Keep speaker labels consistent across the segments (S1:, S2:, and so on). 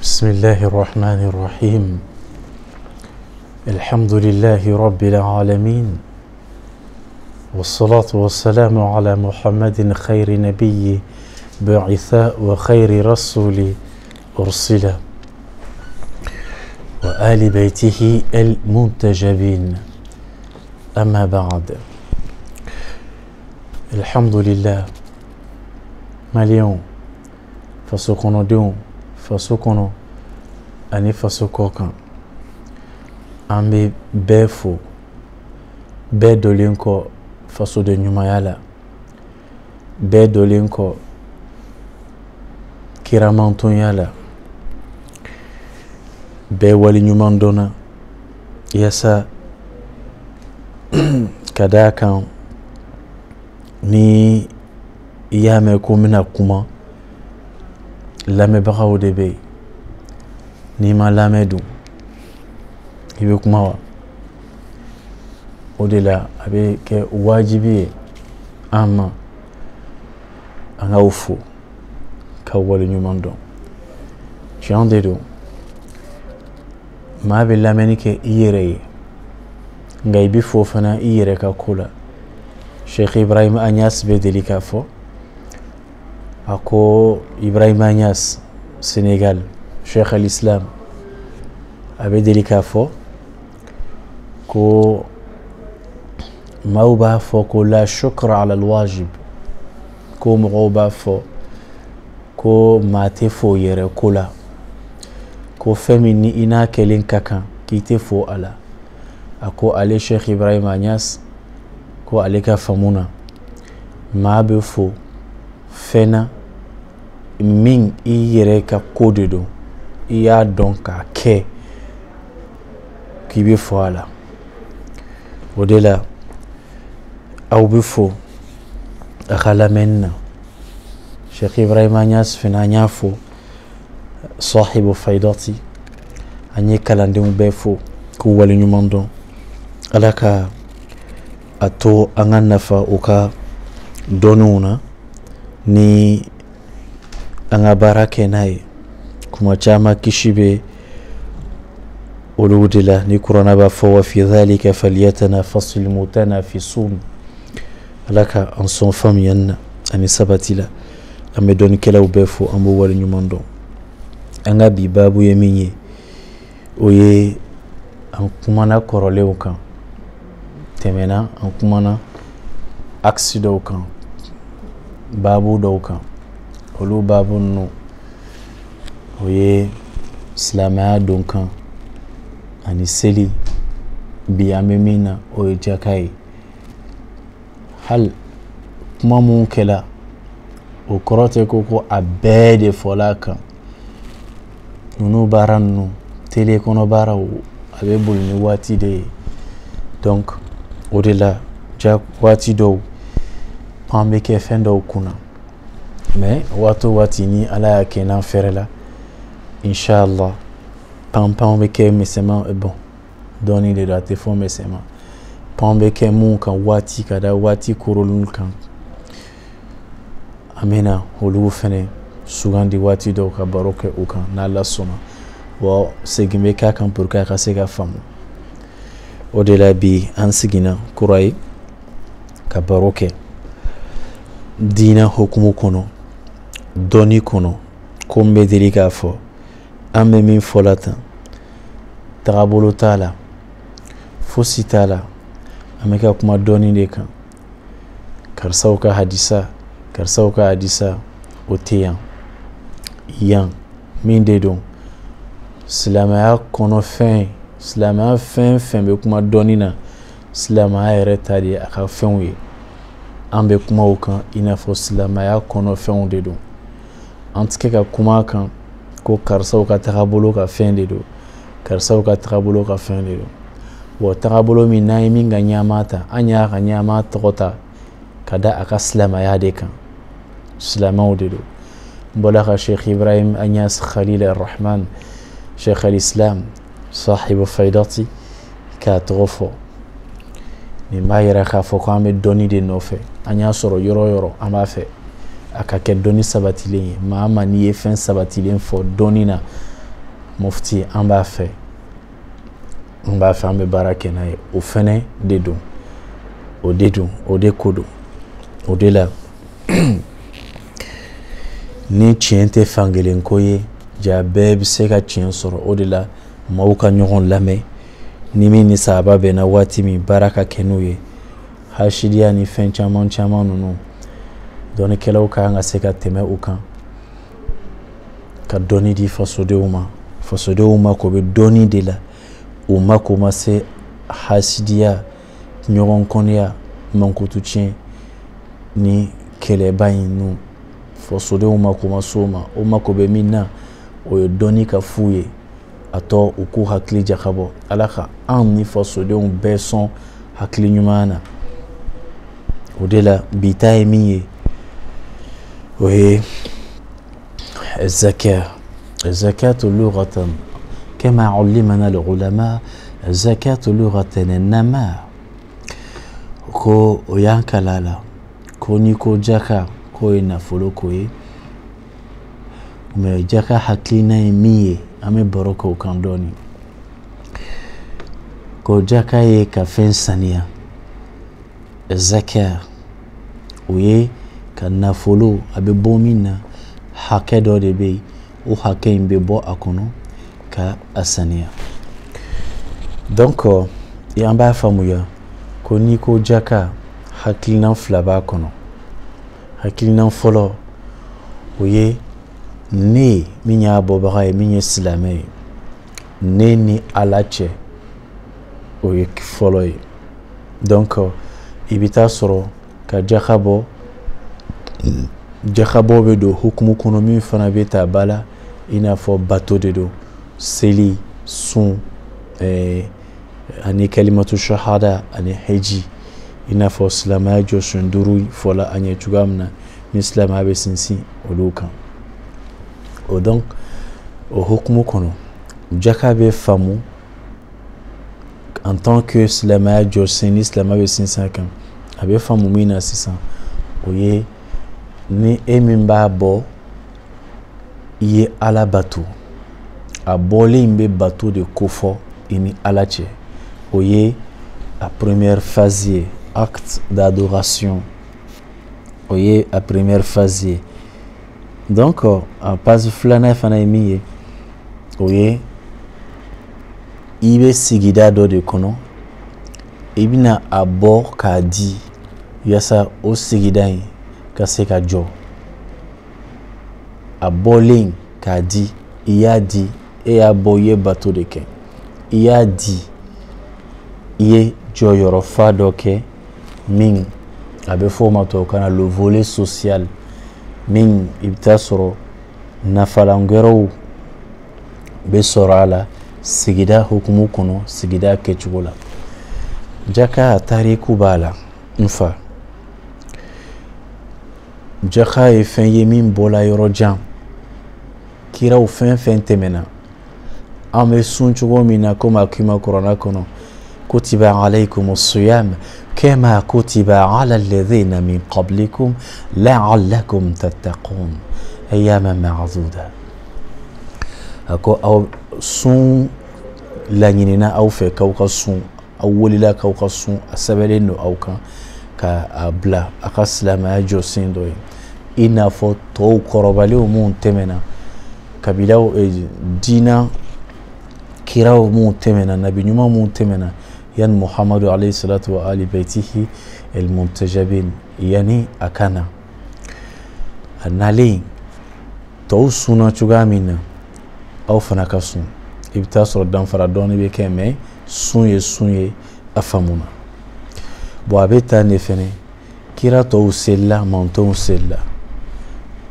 S1: بسم الله الرحمن الرحيم الحمد لله رب العالمين والصلاة والسلام على محمد خير نبي بعث وخير رسول أرسل وآل بيته المنتجبين أما بعد الحمد لله مليون فسكنوا دون فسكنوا أني فسكوكا أمي بيفو بدولينكو فسود نيمايالا بدولينكو كيرامانتون يالا بولي نيماندونا يسا كداكا ni yame ko mina kuma lamɛbagaw de bɛ yen n'i ma lamɛn dun i bɛ kuma wa o de la a bɛ kɛ wajibi ye an ma an k'aw fo ka waleɲuman dɔn tiɲɛ de don maa bɛ lamɛnni kɛ i yɛrɛ ye nka i bɛ fo fana i yɛrɛ ka ko la Sheikh Ibrahim Agnès bɛ deli k'a fɔ a ko Ibrahim Agnès Sénégal Cheikh al-Islam a bɛ deli k'a fɔ ko maaw b'a fɔ ko la shukra ala al-wajib ko mɔgɔw b'a fɔ ko maa tɛ fo yɛrɛ ko la ko fɛn min ni i n'a kɛlen ka kan k'i tɛ fo a la a ko ale Sheikh Ibrahim Agnès ko ale ka faamu na maa bɛ fo fɛn na min i yɛrɛ ka ko de don i y'a dɔn k'a kɛ k'i bɛ fo a la o de la aw bɛ fo a ka lamɛnni na Sheikh Ibrahim Agnès fana an y'a fo sahibu faydati an ye kalandenw bɛɛ fo k'u waleɲuman dɔn ala ka a to an ka nafa u ka dɔnniw na ni an ka baara kɛ n'a ye kuma caman kisi bɛ olu de la ni kuranɛ b'a fɔ wa fi dhalika falyatanafasil mutanafisun ala ka an sɔn faamuyali na ani sabati la an bɛ dɔnnikɛlaw bɛɛ fo an b'o waleɲuman dɔn an ka bi baabu ye min ye o ye an kumana kɔrɔlenw kan tɛmɛna an kumana axe dɔw kan baabu dɔw kan olu baabu ninnu o ye silamɛya don kan ani seli bi an bɛ min na o ye jaka ye hali kuma mun kɛla o kɔrɔ tɛ ko a bɛɛ de fɔla a kan ninnu baara ninnu tele kɔnɔ baaraw a bɛ boli ni waati de ye donc o de la waati dɔw pan bɛ kɛ fɛn dɔw kunna mais waati o waati ni ala y'a kɛ n'an fɛrɛ la inshallah pan bɛ kɛ misɛman bon dɔɔni de don a tɛ fɔ misɛman pan bɛ kɛ mun kan waati ka da waati koronin kan an bɛna olu fɛnɛ sugandi waati dɔw ka baro kɛ o kan n'ala sɔnna wa segin bɛ k'a kan pour que a ka se ka faamu o de la bi an sigina kura ye ka baro kɛ diinɛ hokumu kɔnɔ dɔnni kɔnɔ ko n bɛ deli k'a fɔ an bɛ min fɔla tan tagabolo t'a la fosi t'a la an bɛ ka kuma dɔnni de kan karisaw ka hadisa o tɛ yan min de don silamɛya kɔnɔ fɛn silamɛya fɛn fɛn bɛ kuma dɔnni na silamɛya yɛrɛ ta de ye a ka fɛnw ye an bɛ kuma o kan i n'a fɔ silamɛya kɔnɔ fɛnw de don an tɛ kɛ ka kuma a kan ko karisaw ka tagabolo ka fɛn de don karisaw ka tagabolo ka fɛn de don wa tagabolo min n'an ye min ka ɲɛma ta an y'a ka ɲɛma tɔgɔ ta ka da a ka silamɛya de kan silamɛw de don n bɔra ka Sheikh Ibrahim Agnès Khalil ar-Rahman Sheikh al-Islam sahibu faydati k'a tɔgɔ fɔ nin b'a yɛrɛ k'a fɔ ko an bɛ dɔnni de nɔfɛ an y'a sɔrɔ yɔrɔ yɔrɔ an b'a fɛ a ka kɛ dɔnni sabatilen ye maa ma n'i ye fɛn sabatilen fɔ dɔnni na mufti an b'a fɛ an bɛ baara kɛ n'a ye o fɛnɛ de don o de ko don o de la ni tiɲɛ tɛ fankelen ko ye ja bɛɛ bɛ se ka tiɲɛ sɔrɔ o de la maaw ka ɲɔgɔn lamɛn ni min ni sahaba bɛnna waati min baara ka kɛ n'o ye hasidiya ni fɛn caman ninnu dɔnnikɛlaw ka kan ka se ka tɛmɛ u kan ka dɔnni di fasodenw ma ko bɛ dɔnni de la u ma ko ma se hasidiya ɲɔgɔn kɔniya mankutu tiɲɛ ni kɛlɛba in nu fasodenw ma ko ma so ma o ma ko bɛ min na o ye dɔnni ka fu ye a tɔ u k'u hakili jakabɔ ala ka an ni fasodenw bɛɛ sɔn hakili ɲuman na o de la bi ta ye min ye o ye الزكاة لغة كما علمنا العلماء الزكاة لغة النماء ko o y'an kalala ko ni ko jaka ko ye nafolo ko ye mais jaka hakilina ye min ye an bɛ baro kɛ o kan dɔɔni ko jaka ye ka fɛn saniya zakat o ye ka nafolo a bɛ bɔ min na hakɛ dɔ de bɛ yen o hakɛ in bɛ bɔ a kɔnɔ ka a saniya donc an b'a faamuya ko ni ko jaka hakilina fila b'a kɔnɔ hakilina fɔlɔ o ye ne min y'a bɔbaga ye min ye silamɛ ye ne ni ala cɛ o ye fɔlɔ ye donc i bɛ taa sɔrɔ ka jaka bɔ jakabɔ bɛ don hukumu kɔnɔ min fana bɛ ta ba la i n'a fɔ bato de don seli sun ani kalimatu shahada ani heji i n'a fɔ silamɛya jɔsen 5 fɔla an ye cogoya min na ni silamɛya bɛ sinsin olu kan o donc o hukumu kɔnɔ jaka bɛ faamu en tant que silamɛya jɔsen ni silamɛya bɛ sinsin a kan a bɛ faamu min na sisan o ye ni e min b'a bɔ i ye ala bato a bɔlen bɛ bato de kofɔ i ni ala cɛ o ye a première phase ye acte d'adoration o ye a première phase ye donc a phase filanan fana ye min ye o ye i bɛ sigida dɔ de kɔnɔ i bɛna a bɔ k'a di yaasa o sigida in ka se ka jɔ a bɔlen k'a di i y'a di e y'a bɔ i ye bato de kɛ i y'a di i ye jɔyɔrɔfa dɔ kɛ min a bɛ fɔ o ma tubabukan na le volet social min i bɛ taa sɔrɔ nafalan wɛrɛw bɛ sɔrɔ a la sigida hukumu kɔnɔ sigida kɛcogo la jaka tariku b'a la n fa jaka ye fɛn ye min bɔla yɔrɔ jan kiraw fɛn fɛn tɛmɛna an bɛ sun cogo min na komi a kuma kuranɛ kɔnɔ kutiba alaykum siyam kama kutiba ala alladhina min qablikum la'allakum tattaqun ayyaman ma'duda a ko aw sun laɲinina aw fɛ k'aw ka sun aw wolila k'aw ka sun a sɛbɛnlen don aw kan ka a bila a ka silamɛya jɔsen dɔ ye i n'a fɔ tɔw kɔrɔbalenw minnu tɛmɛna kabilaw diina kiraw minnu tɛmɛna nabi ɲuman minnu tɛmɛna yani muhamadu alayhi salatu wa ali baitihi el muntajabin yani a kana a nalen tɔw sunna cogoya min na aw fana ka sun i bɛ taa sɔrɔ danfara dɔɔni bɛ kɛ mais sun ye a faamuna bon a bɛ tan de fɛnɛ kira tɔw selila mantɔnw selila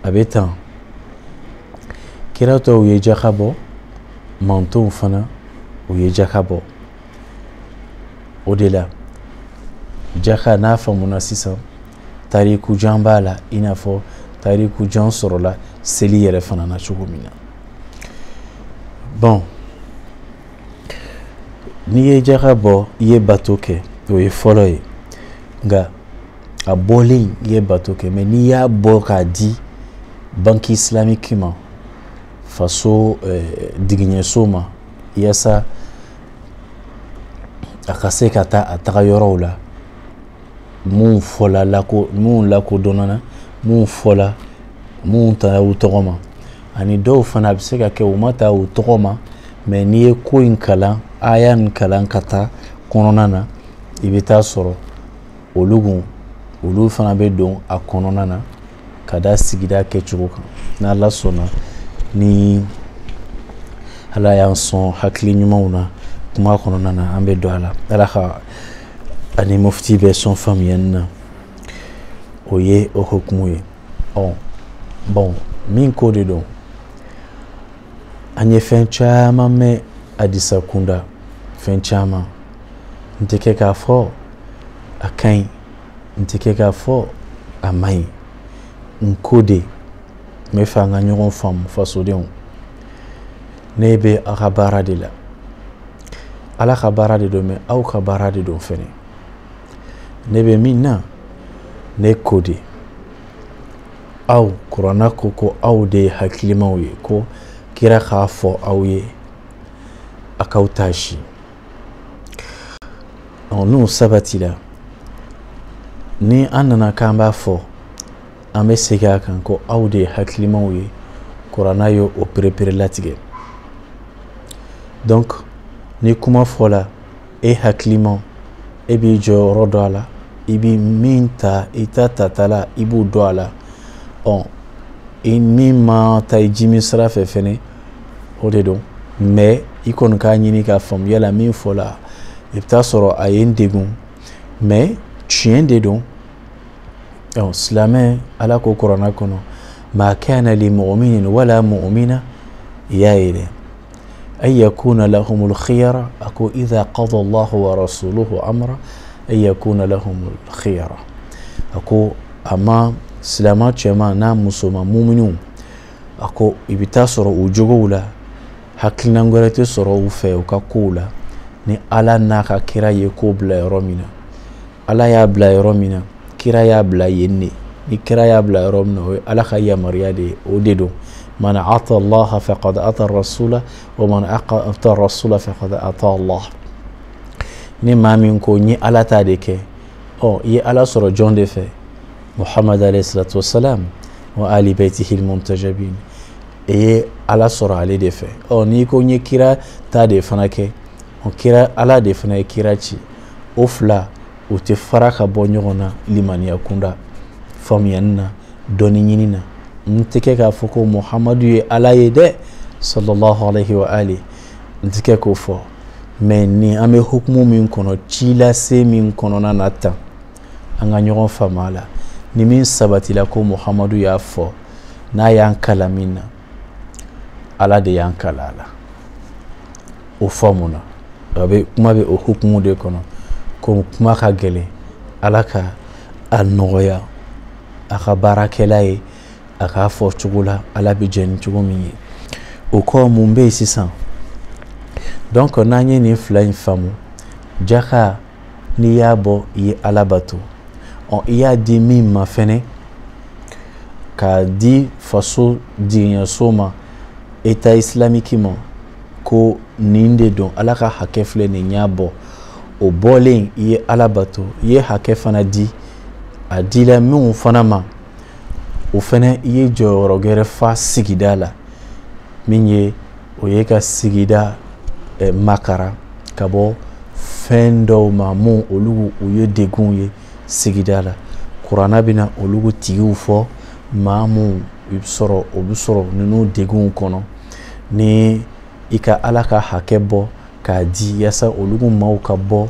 S1: a bɛ tan kira tɔw ye jaka bɔ mantɔnw fana u ye jaka bɔ o de la jaka n'a faamuna sisan tariku jan b'a la i n'a fɔ tariku jan sɔrɔla seli yɛrɛ fana na cogo min na bon n'i ye jaka bɔ i ye bato kɛ o ye fɔlɔ ye nka a bɔlen i ye bato kɛ mais n'i y'a bɔ k'a di banque islamique ma faso digiɲɛso ma yasa a ka se ka taa a taga yɔrɔw la mun fɔla mun lakodɔnna mun fɔla mun taara u tɔgɔ ma ani dɔw fana bɛ se ka kɛ u ma taa u tɔgɔ ma mais n'i ye ko in kalan aya nin kalan ka taa kɔnɔna na i bɛ taa sɔrɔ olu fana bɛ don a kɔnɔna na ka da sigida kɛcogo kan n'Ala sɔnna ni Ala y'an sɔn hakili ɲumanw na kuma kɔnɔna na an bɛ don a la Ala ka ani mufti bɛ sɔn faamuyali na o ye o hukumu ye bon min ko de don an ye fɛn caman mɛn Adisa kunda fɛn caman n tɛ kɛ k'a fɔ a ka ɲi n tɛ kɛ k'a fɔ a man ɲi n ko de n bɛ fɛ an ka ɲɔgɔn faamu fasodenw ne bɛ aw ka baara de la Ala ka baara de don mais aw ka baara de don fɛnɛ ne bɛ min na ne ko de aw kuranna ko aw de ye hakilimaw ye ko kira k'a fɔ aw ye a k'aw ta si n'o sabatila ni an nana k'an b'a fɔ an bɛ segin a kan ko aw de ye hakilimaw ye kuranna ye o perepere latigɛ donc ni kuma fɔla e hakilimaw e b'i jɔyɔrɔ dɔn a la i bɛ min ta i ta tata la i b'o dɔn a la i min ma ta i jimi sira fɛ fɛnɛ o de don mais i kɔni k'a ɲini k'a faamu yala min fɔla i bɛ taa sɔrɔ a ye n degun mais tiɲɛ de don silamɛ Ala ko kuranna kɔnɔ ma kana li mu'minin wala mu'mina i y'a ye dɛ an yakuna lahumul khiyara a ko idha qada Allahu wa rasuluhu amra an yakuna lahumul khiyara a ko a ma silamɛ cɛman n'a musoman muminiw a ko i bɛ taa sɔrɔ u jogow la hakilina wɛrɛ tɛ sɔrɔ u fɛ u ka kow la ni Ala n'a ka kira ye ko bila yɔrɔ min na Ala y'a bila yɔrɔ min na kira y'a bila yen de ni kira y'a bila yɔrɔ min na o ye Ala ka yamaruya de ye o de don man ata Allah faqad ata rasula wa man ata rasula faqad ata Allah ni maa min ko n ye Ala ta de kɛ i ye Ala sɔrɔ jɔn de fɛ Muhammad alayhi salatu wasalam wa ali baytihi al-muntajabin e ye Ala sɔrɔ ale de fɛ n'i ko n ye kira ta de fana kɛ kira Ala de fana ye kira ci o fila o tɛ fara ka bɔ ɲɔgɔn na limaniya kunda faamuyani na dɔnni ɲini na n tɛ kɛ k'a fɔ ko Muhammadu ye Ala ye dɛ sallallahu alayhi wa ali n tɛ kɛ k'o fɔ mais ni an bɛ hukumu min kɔnɔ ci lase min kɔnɔna na tan an ka ɲɔgɔn faamu a la ni min sabatila ko Muhammadu y'a fɔ n'a y'an kala min na Ala de y'an kala a la o faamu na kuma bɛ o hukumu de kɔnɔ ko kuma ka gɛlɛn Ala ka a nɔgɔya a ka baarakɛla ye a k'a fɔ cogo la Ala bɛ jɛ ni cogo min ye o kɔ mun bɛ yen sisan donc n'an ye nin fila in faamu jaka n'i y'a bɔ i ye Ala bato i y'a di min ma fɛnɛ k'a di faso digiɲɛso ma État islamique ma ko nin de don Ala ka hakɛ filɛ nin y'a bɔ o bɔlen i ye Ala bato i ye hakɛ fana di a dila minnu fana ma o fana i ye jɔyɔrɔ gɛrɛ fa sigida la min ye o ye ka sigida makara ka bɔ fɛn dɔw ma mun olu u ye degun ye sigida la kuranna bɛna olu tigiw fɔ maa mun o bɛ sɔrɔ ninnu degun kɔnɔ ni i ka Ala ka hakɛ bɔ k'a di yasa olu maaw ka bɔ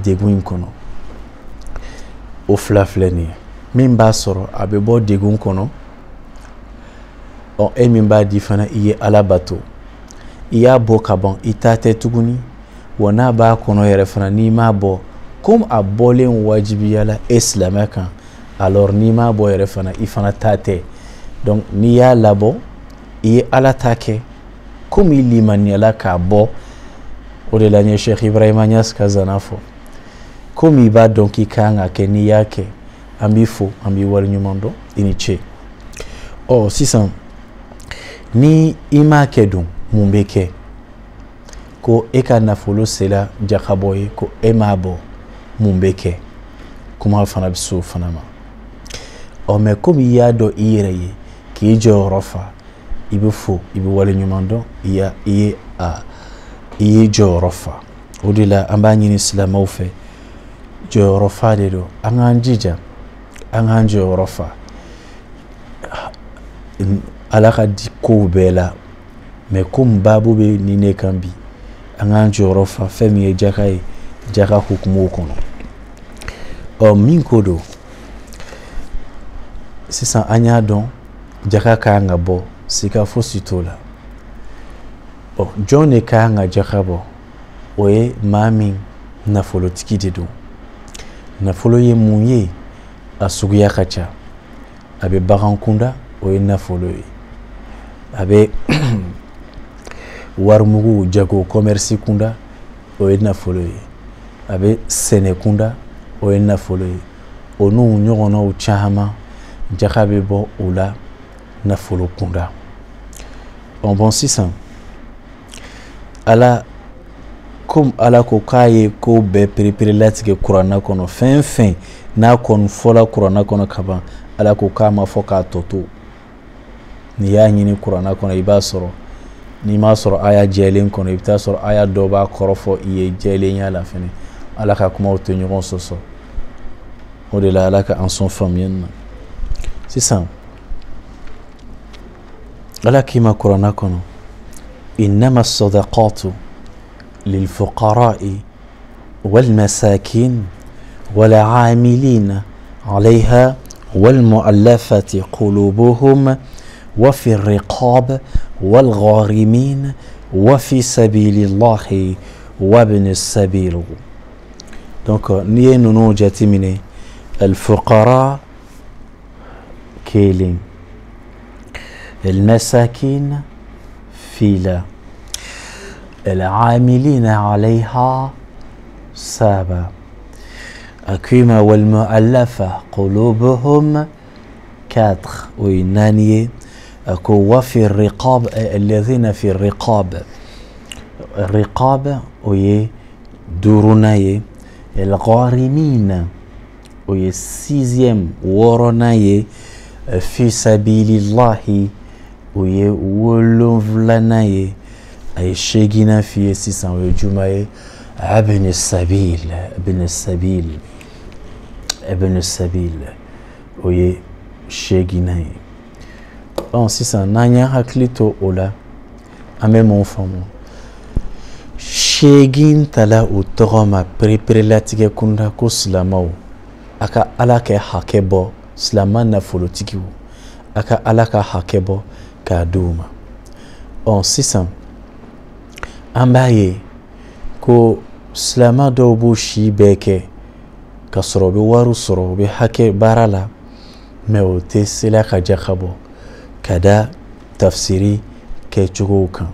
S1: degun in kɔnɔ o fila filɛ nin ye min b'a sɔrɔ a bɛ bɔ degun kɔnɔ e min b'a di fana i ye Ala bato i y'a bɔ ka ban i ta tɛ tuguni wa n'a b'a kɔnɔ yɛrɛ fana n'i m'a bɔ comme a bɔlen wajibiyala e silamɛ kan alors n'i m'a bɔ yɛrɛ fana i fana ta tɛ donc n'i y'a labɔ i ye Ala ta kɛ comme i limaniyala k'a bɔ o de la n ye Sheikh Ibrahima Niass ka zana fɔ comme i b'a dɔn k'i kan ka kɛ n'i y'a kɛ an b'i fo an b'i waleɲuman dɔn i ni ce sisan ni i m'a kɛ dun mun bɛ kɛ ko e ka nafolo sela jakabɔ ye ko e m'a bɔ mun bɛ kɛ kuma fana bɛ se o fana ma mais komi i y'a dɔn i yɛrɛ ye k'i jɔyɔrɔ fa i bɛ fo i bɛ wale ɲuman dɔn i ye jɔyɔrɔ fa o de la an b'a ɲini silamɛw fɛ jɔyɔrɔ fa de don an k'an jija an k'an jɔyɔrɔ fa ala ka di kow bɛɛ la mais komi baabu bɛ nin ne kan bi an k'an jɔyɔrɔ fa fɛn min ye jaka ye jaka hukumu kɔnɔ min ko don sisan an y'a dɔn jaka kan ka bɔ sika fosi t'o la jɔn de kan ka jaka bɔ o ye maa min nafolotigi de don nafolo ye mun ye a suguya ka ca a bɛ bagan kunda o ye nafolo ye a bɛ warimugu jago commerce kunda o ye nafolo ye a bɛ sɛnɛ kunda o ye nafolo ye o n'u ɲɔgɔnnaw caman jaka bɛ bɔ o la nafolo kunda bon sisan ala comme ala ko k'a ye ko bɛɛ perepere latigɛ kuranna kɔnɔ fɛn fɛn n'a kɔni fɔla kuranna kɔnɔ ka ban ala ko k'a ma fɔ k'a tɔ to n'i y'a ɲini kuranna kɔnɔ i b'a sɔrɔ n'i m'a sɔrɔ aya jɛlen kɔnɔ i bɛ taa sɔrɔ aya dɔ b'a kɔrɔ fɔ i ye jɛlenya la fɛnɛ ala ka kumaw tɛ ɲɔgɔn sɔsɔ o de la ala ka an sɔn faamuyali na sisan ala k'i ma kuranna kɔnɔ innama sadaqatu للفقراء والمساكين والعاملين عليها والمؤلفة قلوبهم وفي الرقاب والغارمين وفي سبيل الله وابن السبيل. Donc نيه نونو جاتميني الفقراء كيلين المساكين فيلا العاملين عليها سابا أكيما والمؤلفة قلوبهم 4 وينانية أكو وفي الرقاب الذين في الرقاب وي دورناي الغارمين وي 6 ورناي في سبيل الله وي ولوفلناي أي شيء في سيسان ويجمعي ابن السبيل وي شيء bon sisan n'an y'a hakili to o la an bɛ mun faamu seegin tala o tɔgɔ ma pereperelatigɛ kunda ko silamɛw a ka ala kɛ hakɛ bɔ silamɛ nafolotigiw a ka ala ka hakɛ bɔ k'a di u ma sisan an b'a ye ko silamɛ dɔw b'u si bɛɛ kɛ ka sɔrɔ u bɛ wari sɔrɔ u bɛ hakɛ baara la mais o tɛ sela ka jaka bɔ ka da tafsiri kɛcogow kan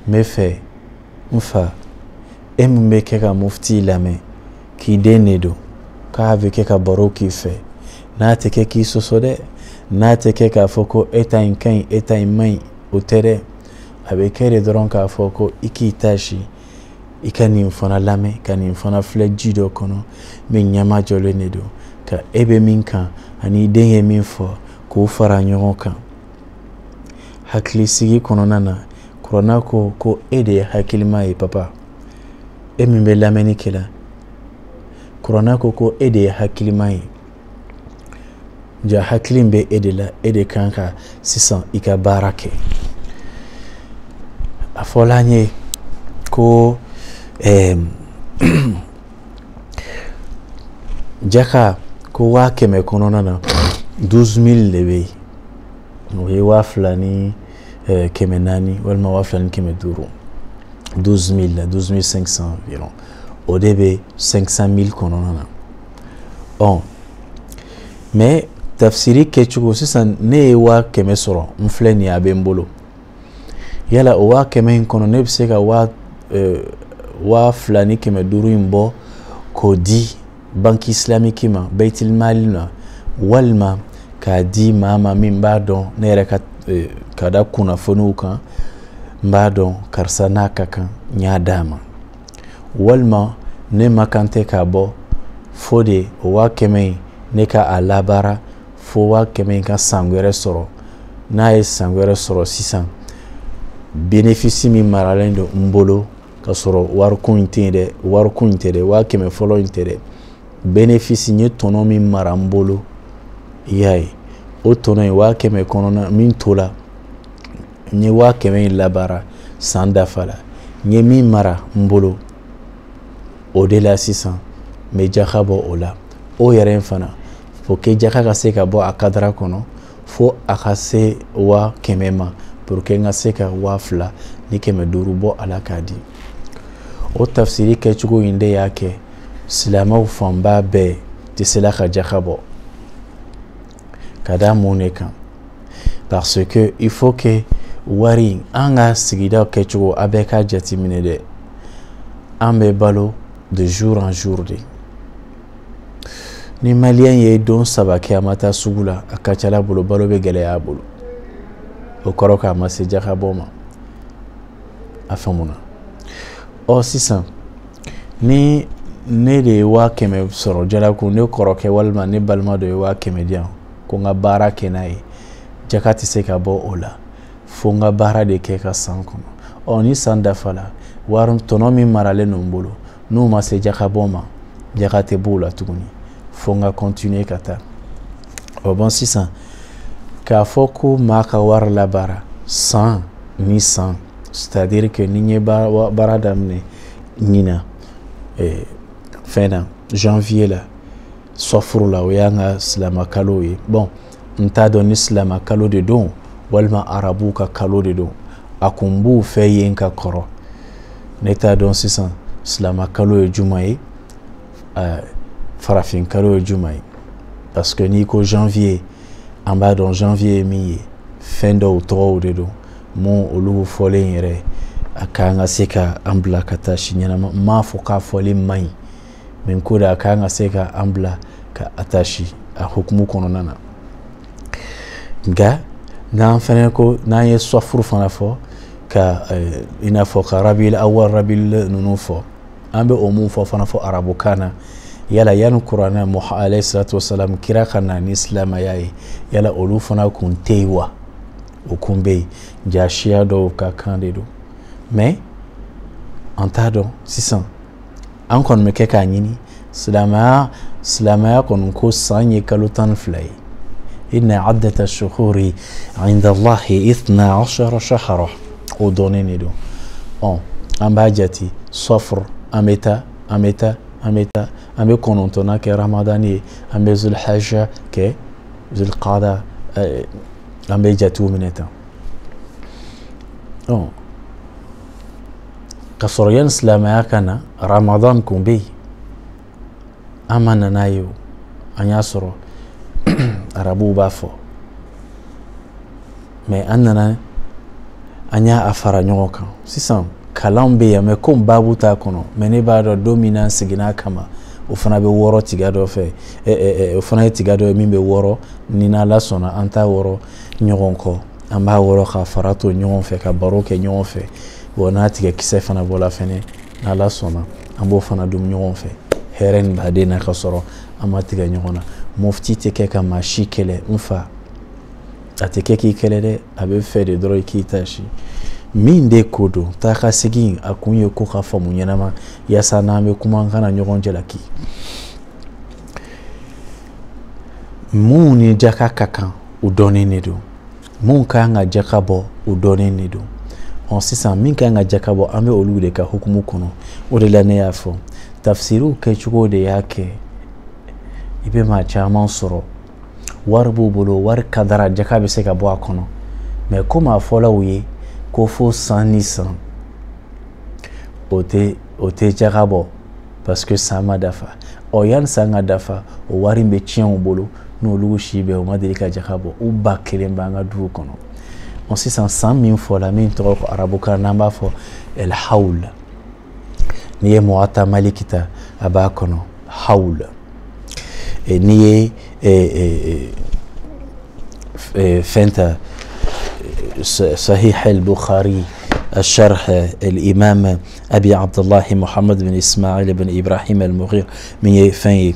S1: n bɛ fɛ n fa e min bɛ kɛ ka mufti lamɛn k'i den de don k'a bɛ kɛ ka baro k'i fɛ n'a tɛ kɛ k'i sɔsɔ dɛ n'a tɛ kɛ k'a fɔ ko e ta in ka ɲi e ta in man ɲi o tɛ dɛ a bɛ kɛ de dɔrɔn k'a fɔ ko i k'i ta si i ka nin fana lamɛn ka nin fana filɛ ji dɔ kɔnɔ min ɲɛma jɔlen de don ka e bɛ min kan ani i den ye min fɔ k'o fara ɲɔgɔn kan hakilisigi kɔnɔna na kuranna ko e de ye hakilima ye papa e min bɛ lamɛnni kɛ la kuranna ko e de ye hakilima ye ja hakili bɛ e de la e de kan ka sisan i ka baara kɛ a fɔla an ye ko jaka ko 100,000 kɔnɔna na 12,000 de bɛ yen o ye 2,000 ni 400 walima 2,000 ni 500 12,000 la 12,500 environ o de bɛ 500,000 kɔnɔna na mais tafsiri kɛcogo sisan ne ye 100,000 sɔrɔ n filɛ nin ye a bɛ n bolo yala o 100,000 in kɔnɔ ne bɛ se ka 2,000 ni 500 in bɔ k'o di banki islamique ma baitul mali na walima k'a di maa ma min b'a dɔn ne yɛrɛ ka ka da kunnafoniw kan n b'a dɔn karisa n'a ka kan n y'a d'a ma walima ne ma kan tɛ k'a bɔ fo de o 100 in ne ka a labaara fo 100 in ka san wɛrɛ sɔrɔ n'a ye san wɛrɛ sɔrɔ sisan bénéfice min maralen don n bolo ka sɔrɔ wariko in tɛ dɛ wariko in tɛ dɛ 100 fɔlɔ in tɛ dɛ bénéfice n ye tɔnɔ min mara n bolo i y'a ye o tɔnɔ in 100 kɔnɔna min tola n ye 100 in labaara san dafa la n ye min mara n bolo o de la sisan n bɛ jaka bɔ o la o yɛrɛ in fana pour que jaka ka se ka bɔ a kadara kɔnɔ fo a ka se 100 ma pour que n ka se ka 2000 ni 500 bɔ a la k'a di o tafsiri kɛcogo in de y'a kɛ silamɛw fanba bɛɛ tɛ se la ka jaka bɔ ka da mun de kan parce que il faut que wari an ka sigidaw kɛcogo a bɛɛ k'a jateminɛ dɛ an bɛ balo de jour en jour de ni maliyɛn ye don 3 kɛ a ma taa sugu la a ka ca ala bolo balo bɛ gɛlɛya a bolo o kɔrɔ k'a ma se jaka bɔ ma a faamuna ɔ sisan ni ne de ye 100 sɔrɔ jalakun ne kɔrɔkɛ walima ne balima dɔ ye 100 di yan ko n ka baara kɛ n'a ye jaka tɛ se ka bɔ o la fo n ka baara de kɛ ka san kɔnɔ ɔ ni san dafala wari tɔnɔ min maralen no n bolo n'o ma se jaka bɔ ma jaka tɛ b'o la tuguni fo n ka continuer ka taa ɔ bon sisan k'a fɔ ko maa ka wari labaara san ni san c'est à dire que ni n ye baara daminɛ ɲina fɛn na janvier la sɔfuru la o y'an ka silama kalo ye bon n t'a dɔn ni silama kalo de don walima arabuw ka kalo de don a kun b'u fɛ yen ka kɔrɔ ne t'a dɔn sisan silama kalo ye juma ye farafin kalo ye juma ye parce que n'i ko janvier an b'a dɔn janvier ye min ye fɛn dɔw tɔgɔw de don mun olu fɔlen yɛrɛ a k'an ka se ka an bila ka taa si ɲɛnama n m'a fɔ k'a fɔlen man ɲi mais ko de a k'an ka se ka an bila ka a taa si a hukumu kɔnɔna na nka n'an fɛnɛ ko n'an ye sɔfuru fana fɔ ka i n'a fɔ ka rabil awal rabil ninnu fɔ an bɛ o mun fɔ fana fɔ arabukan na yala yanni kuranɛ Muhammad alayhi salatu wasalam kira ka na ni silamɛya ye yala olu fana kun tɛ yen wa o kun bɛ yen jasiya dɔw ka kan de don mais an t'a dɔn sisan an kɔni bɛ kɛ k'a ɲini silamɛya kɔni ko san ye kalo 12 ye inna addata shuhuri inda Allahi 12 shahra o dɔnnen de don an b'a jate sɔfur an bɛ taa an bɛ 9 kɛ ramadan ye an bɛ zulhajja kɛ zulqada an bɛ jatew minɛ tan ka sɔrɔ yanni silamɛya ka na ramadan kun bɛ yen an ma na n'a ye o an y'a sɔrɔ arabuw b'a fɔ mais an nana an y'a fara ɲɔgɔn kan sisan kalan bɛ yan mais komi baabu t'a kɔnɔ mais ne b'a dɔn don min na n seginna a kama o fana bɛ wɔrɔ tiga dɔ fɛ o fana ye tiga dɔ ye min bɛ wɔrɔ ni n'Ala sɔnna an t'a wɔrɔ ɲɔgɔn kɔ an b'a wɔrɔ ka fara to ɲɔgɔn fɛ ka baro kɛ ɲɔgɔn fɛ bon n'a tigɛ kisɛ fana bɔla fɛnɛ n'Ala sɔnna an b'o fana dun ɲɔgɔn fɛ hɛrɛ ni baden na ka sɔrɔ an ma tigɛ ɲɔgɔn na mufti tɛ kɛ ka maa si kɛlɛ n fa a tɛ kɛ k'i kɛlɛ dɛ a bɛ fɛ de dɔrɔn i k'i ta si min de ko don taa ka segin a kun ye ko ka faamu ɲɛnama yaasa n'an bɛ kuma an kana ɲɔgɔn jalaki mun ni jaka ka kan u dɔnnen de don mun kan ka jaka bɔ u dɔnnen de don sisan min kan ka jaka bɔ an bɛ olu de ka hukumu kɔnɔ o de la ne y'a fɔ tafsiriw kɛcogo de y'a kɛ i bɛ maa caman sɔrɔ wari b'u bolo wari kadara jaka bɛ se ka bɔ a kɔnɔ mais komi a fɔla u ye ko fo san ni san o tɛ jaka bɔ parce que san ma dafa yanni san ka dafa o wari bɛ tiɲɛ u bolo n'olu si bɛ u ma deli ka jaka bɔ u ba kelen b'an ka duw kɔnɔ sisan san min fɔla min tɔgɔ ko arabukan n'an b'a fɔ el hawl n'i ye Muwatta Maliki ta a b'a kɔnɔ hawl n'i ye fɛn ta صحيح البخاري الشرح الإمام أبي عبد الله محمد بن إسماعيل بن إبراهيم المغير من فين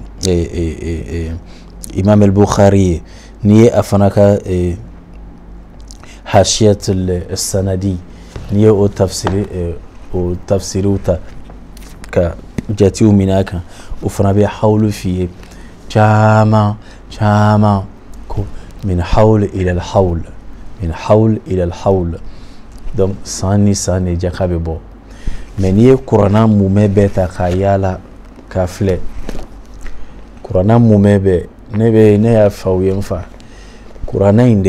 S1: إمام البخاري نية أفناك حاشية السندي نية أو تفسير كجاتيو مناك وفنا بيحاولوا في جامع من حول إلى الحول من حول إلى الحول donc sani jaka be bɔ mais n'i ye kuranna mumɛ bɛɛ ta k'a yala k'a filɛ kuranna mumɛ bɛɛ ne y'a fa u ye n fa kuranna in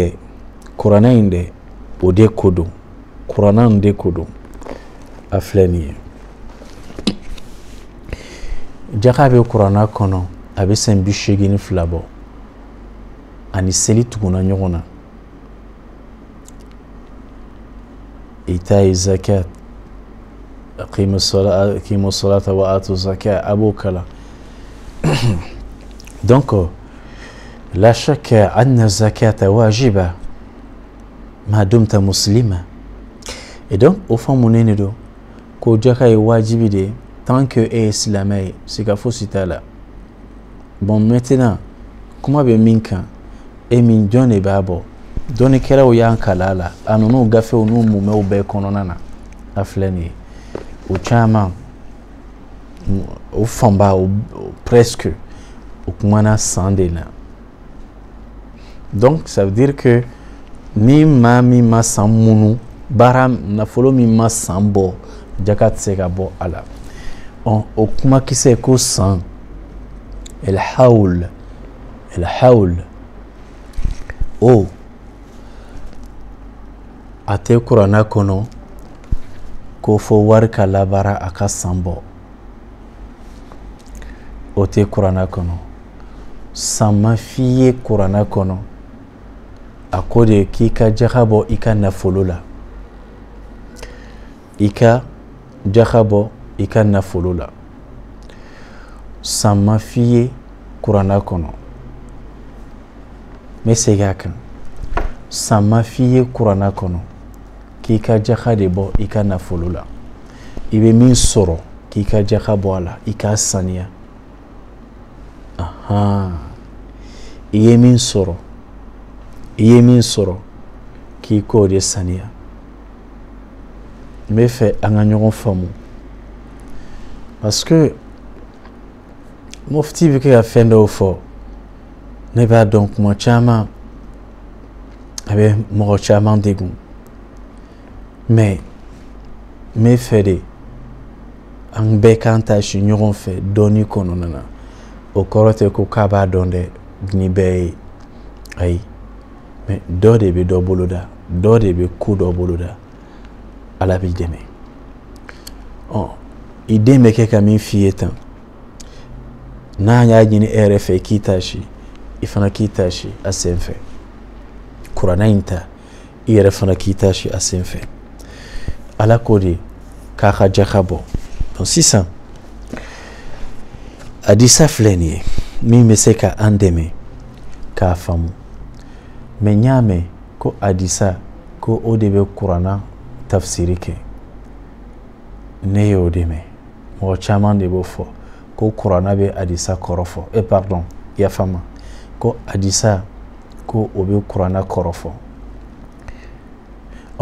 S1: dɛ o de ko don kuranna in de ko don a filɛ nin ye jaka bɛ kuranna kɔnɔ a bɛ san 82 bɔ ani seli tuguna ɲɔgɔn na إيتاء الزكاة أقيموا الصلاة وآتوا الزكاة أبو كلا donc لا شك أن الزكاة واجبة ما دمت مسلما et donc au fond munene do ko jaka e wajibi de tant que est islamai c'est ka fosita la bon maintenant comment be minka e min jone babo doni kera o yan kalala anono gafe o no mume o be konona na afleni o chama o famba o presque o kumana sandena donc ça veut dire que ni mami masamunu baram na folo mi masambo jakat sega bo ala on o kuma kise ko san el haul o ate kuranna kono ko fo wari ka labara a ka san bɔ o te kuranna kono san ma f'i ye kuranna kono a ko de k'i ka jaka bɔ i ka nafolo la i ka jaka bɔ i ka nafolo la san ma f'i ye kuranna kono n bɛ segin a kan san ma f'i ye kuranna kɔnɔ k'i ka jaka de bɔ i ka nafolo la i bɛ min sɔrɔ k'i ka jaka bɔ a la i k'a saniya i ye min sɔrɔ k'i k'o de saniya n bɛ fɛ an ka ɲɔgɔn faamu parce que mufti bɛ kɛ ka fɛn dɔw fɔ ne b'a dɔn kuma caman a bɛ mɔgɔ caman degun mais n bɛ fɛ de an bɛɛ k'an ta si ɲɔgɔn fɛ dɔɔni kɔnɔna na o kɔrɔ tɛ ko k'a b'a dɔn dɛ ni bɛɛ ye ayi mais dɔ de bɛ dɔ boloda dɔ de bɛ ko dɔ boloda ala b'i dɛmɛ i den bɛ kɛ ka min f'i ye tan n'a y'a ɲini e yɛrɛ fɛ i k'i ta si i fana k'i ta si a sen fɛ kuranna in ta i yɛrɛ fana k'i ta si a sen fɛ ala ko de k'a ka jaka bɔ donc sisan hadisa filɛ nin ye min bɛ se ka an dɛmɛ k'a faamu mais n y'a mɛn ko hadisa ko o de bɛ kuranna tafsiri kɛ ne y'o de mɛn mɔgɔ caman de b'o fɔ ko kuranna bɛ hadisa kɔrɔ fɔ pardon yafa n ma ko hadisa ko o bɛ kuranna kɔrɔ fɔ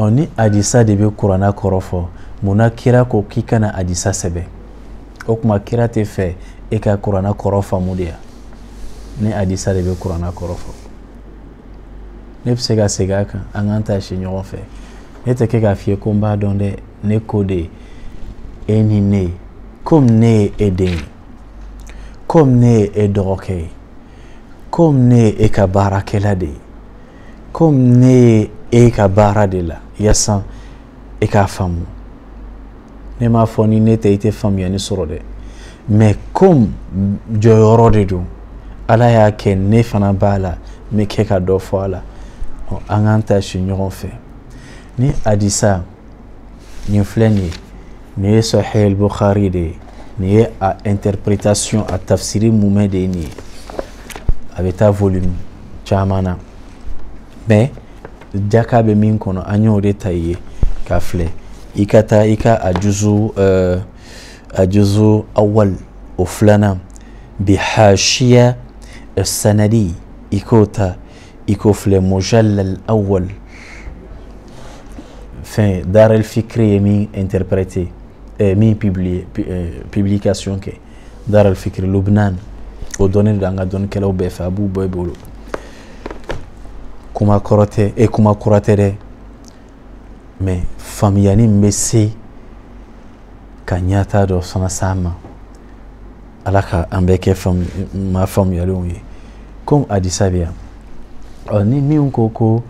S1: ni hadisa de bɛ kuranna kɔrɔ fɔ munna kira ko k'i kana hadisa sɛbɛn o tuma kira tɛ fɛ e ka kuranna kɔrɔ faamu de ya ni hadisa de bɛ kuranna kɔrɔ fɔ ne bɛ se ka segin a kan an k'an ta si ɲɔgɔn fɛ ne tɛ kɛ k'a f'i ye ko n b'a dɔn dɛ ne ko de e ni ne komi ne ye e den ye komi ne ye e dɔgɔkɛ ye komi ne ye e ka baarakɛla de ye komi ne ye e ka baara de la yaasa e k'a faamu ne m'a fɔ ni ne tɛ i tɛ faamuyali sɔrɔ dɛ mais komi jɔyɔrɔ de don ala y'a kɛ ne fana b'a la n bɛ kɛ ka dɔ fɔ a la an k'an ta si ɲɔgɔn fɛ ni hadisa nin filɛ nin ye nin ye sahih al-bukhari de ye nin ye a interprétation a tafsiri mumɛ de ye nin ye a bɛ taa volume caman na mais jaka be min kono anyo de taye ka fle ikata ika ajuzu awal uflana bihashiya السندي إكوتا إكوفل مجلل أول fin دار الفكرية مين interprété مين publication كي دار الفكر لبنان ودوني دعنا دون كلاو بيف أبو بيبولو كما كراتي كما كراتي ده mais famiyani mbese kanyata do sona sama alaka ambeke ma famiyali onye comme Adissa bia ni mi unkoko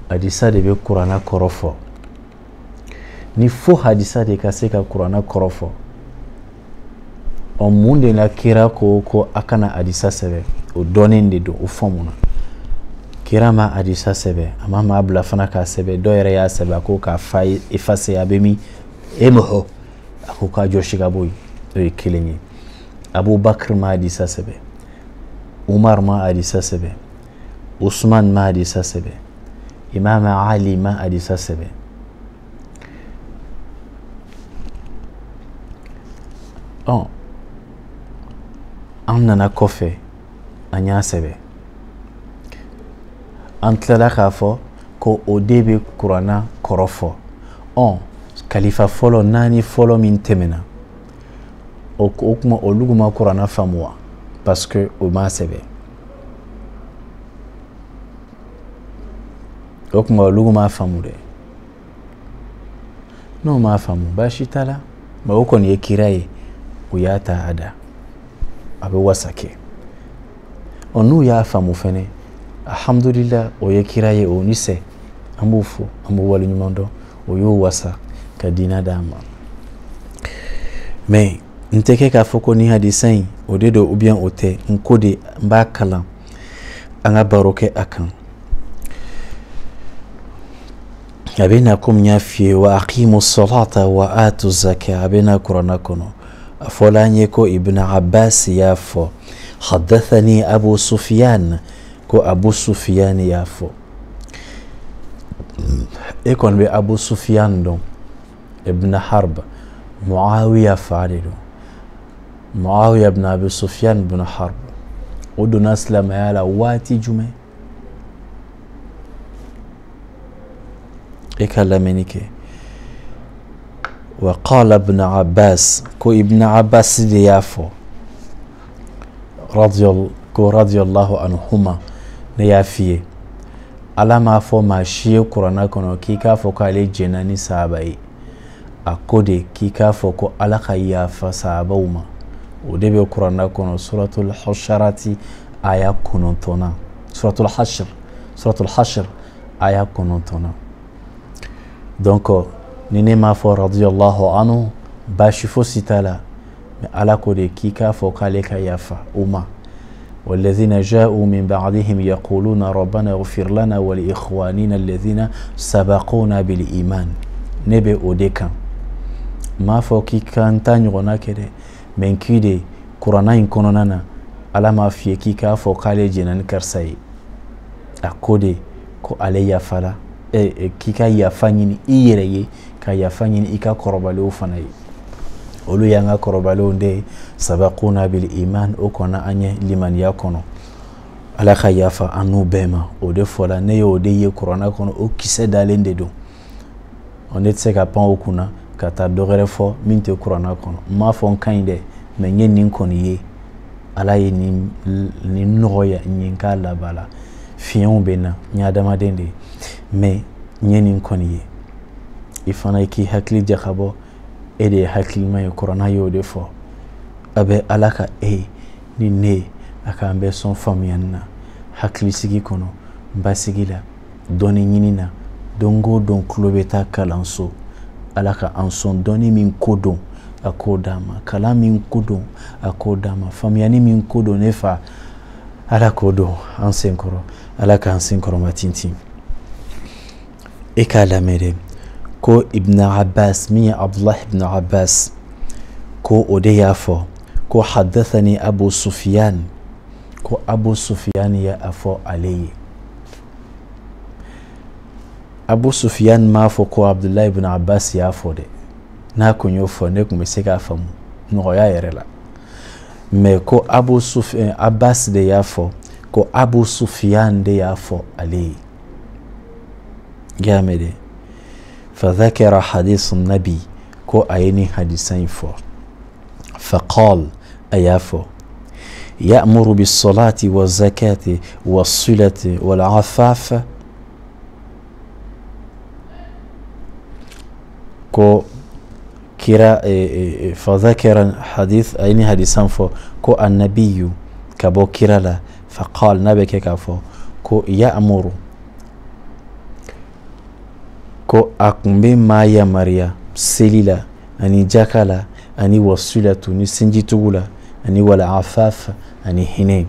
S1: Adissa de be Qur'ana korofo ni fo Adissa de kaseka Qur'ana korofo on munde na kira ko akana Adissa sebe o donende do o fomuna kira ma Adissa sebe ama ma bla fana ka sebe do yere ya sebe ko ka fay effacer abemi emoho ako ka joshiga boy do kilenye Abu Bakr ma Adissa sebe Umar ma Adissa sebe Usman ma Adissa sebe Imam Ali ma Adissa sebe an nana kɔfɛ an y'a sɛbɛ an tilala k'a fɔ ko o de bɛ kuranna kɔrɔ fɔ kalifa fɔlɔ naani fɔlɔ min tɛmɛna o kuma olu ma kuranna faamu wa parce que o m'a sɛbɛ o kuma olu m'a faamu dɛ n'o m'a faamu baasi t'a la mais o kɔni ye kira ye o y'a ta a da a bɛ wasa kɛ n'u y'a faamu fɛnɛ alhamdulillah o ye kira ye o ni sɛ an b'o fɔ an b'o waleɲuman dɔn o y'o wasa ka diina d'a ma mais n tɛ kɛ k'a fɔ ko ni hadisa in o de don ou bien o tɛ n ko de n b'a kalan an ka baro kɛ a kan a bɛ na komi n y'a f'i ye wa aqimu salata wa atu zaka a bɛ na kuranna kɔnɔ a fɔla an ye ko ibn Abbas y'a fɔ حدثني أبو سفيان كو أبو سفيان يافو إيكون بي أبو سفيان دون ابن حرب معاوية فعلي معاوية بن أبي سفيان بن حرب ودو نسلم يالا واتي جمع إكلمنيك وقال ابن عباس كو ابن عباس دي يافو رضي الله عنهما نيافيه ala ma fo ma shie Qur'ana kono ki ka fo ka le jenani sahabai akode ki ka fo ko ala khayya fa sahabauma o de be Qur'ana kono suratul husharati aya konontona suratul hashr aya konontona donc nene ma fo radiyallahu anhu bashi fo sitala ala kode ki ka fo ka le khayya fa uma والذين جاءوا من بعدهم يقولون ربنا اغفر لنا ولإخواننا الذين سبقونا بالإيمان نبي أوديكا ما فوكي كان تانيغونا كده من كده قرانا ينكونونا على ما فيكي كافو كالي جنان كرسي أكودي كو علي يفلا كيكا يفانيني إيري كا يفانيني إيكا كوربالو فناي olu yanga korobalo nde sabaquna bil iman okona anye liman yakono ala khayafa anu bema o de fola ne yo de ye corona kono o kise dalende do on est seka pan okuna kata dogere fo minte corona kono ma fon kainde me nyen nin koni ye ala ye ni noya nyinka la bala fion bena nyadama dende me nyen nin koni ye ifana ki hakli jakhabo ede hakilima ye corona yo de fo abe alaka ni ne aka ambe son famiyanna hakili sigi kono basigila doni nyinina dongo don klobeta kalanso alaka anson doni min kodon akodama kala min kodon akodama famiyani min kodon nefa ala kodo ansenkoro alaka ansenkoro matinti ekala mere ko ibn Abbas mi Abdullah ibn Abbas ko odeyafo ko hadathani Abu Sufyan ko Abu Sufyan ya afo alayhi Abu Sufyan m'a fɔ ko Abdullah ibn Abbas y'a fɔ dɛ. N'a kun y'o fɔ ne kun bɛ se k'a faamu nɔgɔya yɛrɛ la. Mais ko Abu Sufyan Abbas de y'a fɔ ko Abu Sufyan de y'a fɔ ale ye. Y'a mɛn dɛ. فذكر حديث النبي كو أيني حديثين فو فقال أيافو يأمر بالصلاة والزكاة والصلة والعفاف كو كرا فذكر حديث أيني حديثين فو كو النبي كبو كرا لا فقال نبي كفو كو يأمر ko akumbe maya maria selila ani jakala ani wasulatu ni sinjitugula ani wala afaf ani hine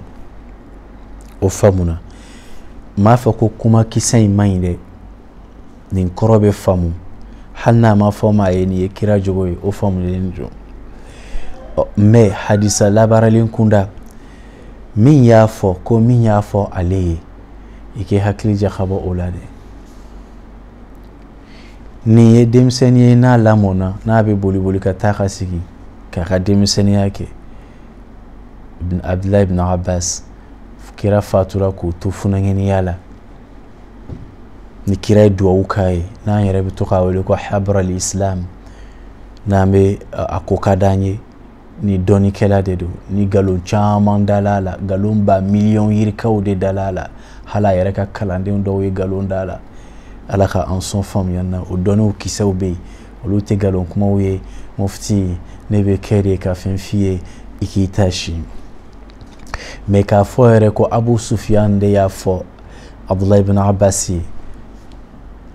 S1: o famuna ma fa ko kuma kisai mainde nin korobe famu hanna ma fa ma yeni kira jogo o famu len jo me hadisa labaralin kunda min ya fo ko min ya fo ale ike hakli jakhaba olade ni ye denmisɛnnin ye n'a lamɔna n'a bɛ boli ka taa ka sigi k'a ka denmisɛnninya kɛ Abdullah ibn Abbas kira fatura k'o to funanŋɛniya la ni kira ye duwawu k'a ye n'an yɛrɛ bɛ to k'a wele ko habra al-islam n'an bɛ a ko ka d'an ye ni dɔnnikɛla de don ni nkalon caman dala la nkalon ba miliyɔn yirikaw de dala la hali a yɛrɛ ka kalandenw dɔw ye nkalon da la ala ka an sɔn faamuya na o dɔnniw kisɛw bɛ yen olu tɛ nkalon kumaw ye mufti ne bɛ kɛ de ka fɛn f'i ye i k'i ta si mais k'a fɔ yɛrɛ ko Abu Sufyan de y'a fɔ Abdullah ibn Abbas ye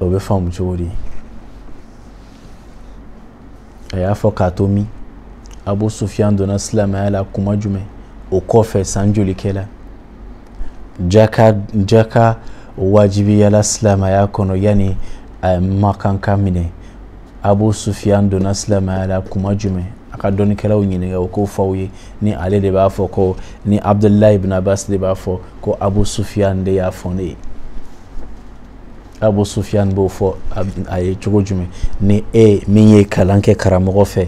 S1: o bɛ faamu cogo di a y'a fɔ k'a to min Abu Sufyan donna silamɛya la kuma jumɛn o kɔfɛ san joli kɛla jaka wajibiyala silamɛya kɔnɔ yani a makan ka minɛ Abu Sufyan donna silamɛya la kuma jumɛn a ka dɔnnikɛlaw ɲininka o k'o f'aw ye ni ale de b'a fɔ ko ni Abdullah ibn Abbas de b'a fɔ ko Abu Sufyan de y'a fɔ ne ye Abu Sufyan b'o fɔ a ye cogo jumɛn ni min ye kalan kɛ karamɔgɔ fɛ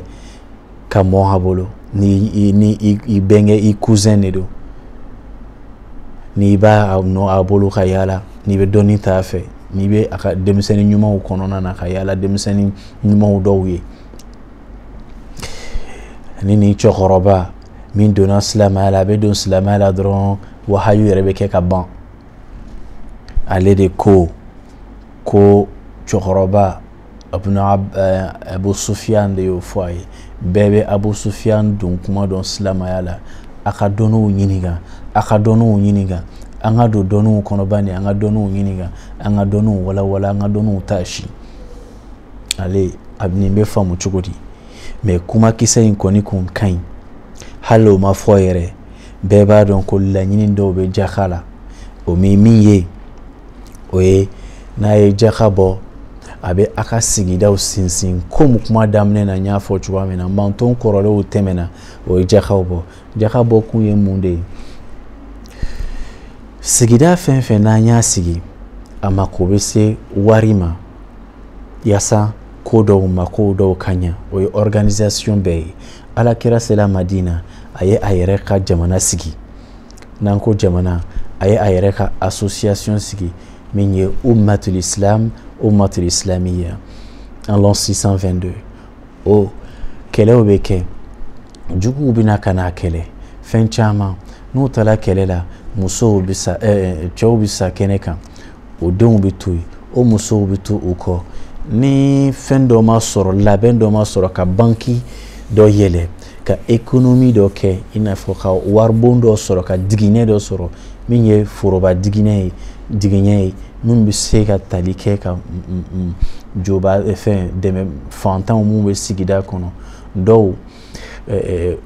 S1: ka mɔn a bolo ni i bɛnkɛ i cousin de don ni b'a nɔ a bolo ka yala ni bɛ dɔnni t'a fɛ ni bɛ a ka denmisɛnnin ɲumanw kɔnɔna na ka yala denmisɛnnin ɲumanw dɔw ye ni cɛkɔrɔba min donna silamɛya la a bɛ don silamɛya la dɔrɔn wahayu yɛrɛ bɛ kɛ ka ban ale de ko cɛkɔrɔba Abu Sufyan de y'o fɔ a ye bɛɛ bɛ Abu Sufyan don kuma dɔn silamɛya la a ka dɔnniw ɲininka a ka dɔnniw ɲininka an ka don dɔnniw kɔnɔ bani an ka dɔnniw ɲininka an ka dɔnniw walawala an ka dɔnniw ta si ale a nin bɛ faamu cogo di mais kuma kisɛ in kɔni kun ka ɲi hali o ma fɔ yɛrɛ bɛɛ b'a dɔn ko laɲini dɔw bɛ jaka la o min ye o ye n'a ye jaka bɔ a bɛ a ka sigidaw sinsin komi kuma daminɛ na n y'a fɔ cogoya min na mantɔn kɔrɔlenw tɛmɛna o ye jakaw bɔ jaka bɔ kun ye mun de ye sigida fɛn fɛn n'an y'a sigi a mako bɛ se wari ma yaasa ko dɔw ma ko dɔw ka ɲa o ye organisation bɛɛ ye alakira sela Madina a ye a yɛrɛ ka jamana sigi n'an ko jamana a ye a yɛrɛ ka association sigi min ye Ummatul Islam Ummatul Islamiyya en l'an 622 o kɛlɛw bɛ kɛ juguw bɛna ka n'a kɛlɛ fɛn caman n'u taara kɛlɛ la musow bɛ sa cɛw bɛ sa kɛnɛ kan o denw bɛ to yen o musow bɛ to u kɔ ni fɛn dɔ ma sɔrɔ labɛn dɔ ma sɔrɔ ka banki dɔ yɛlɛ ka économie dɔ kɛ i n'a fɔ ka waribon dɔ sɔrɔ ka diginɛ dɔ sɔrɔ min ye foroba diginɛ ye min bɛ se ka tali kɛ ka joba fɛn dɛmɛ fantanw mun bɛ sigida kɔnɔ dɔw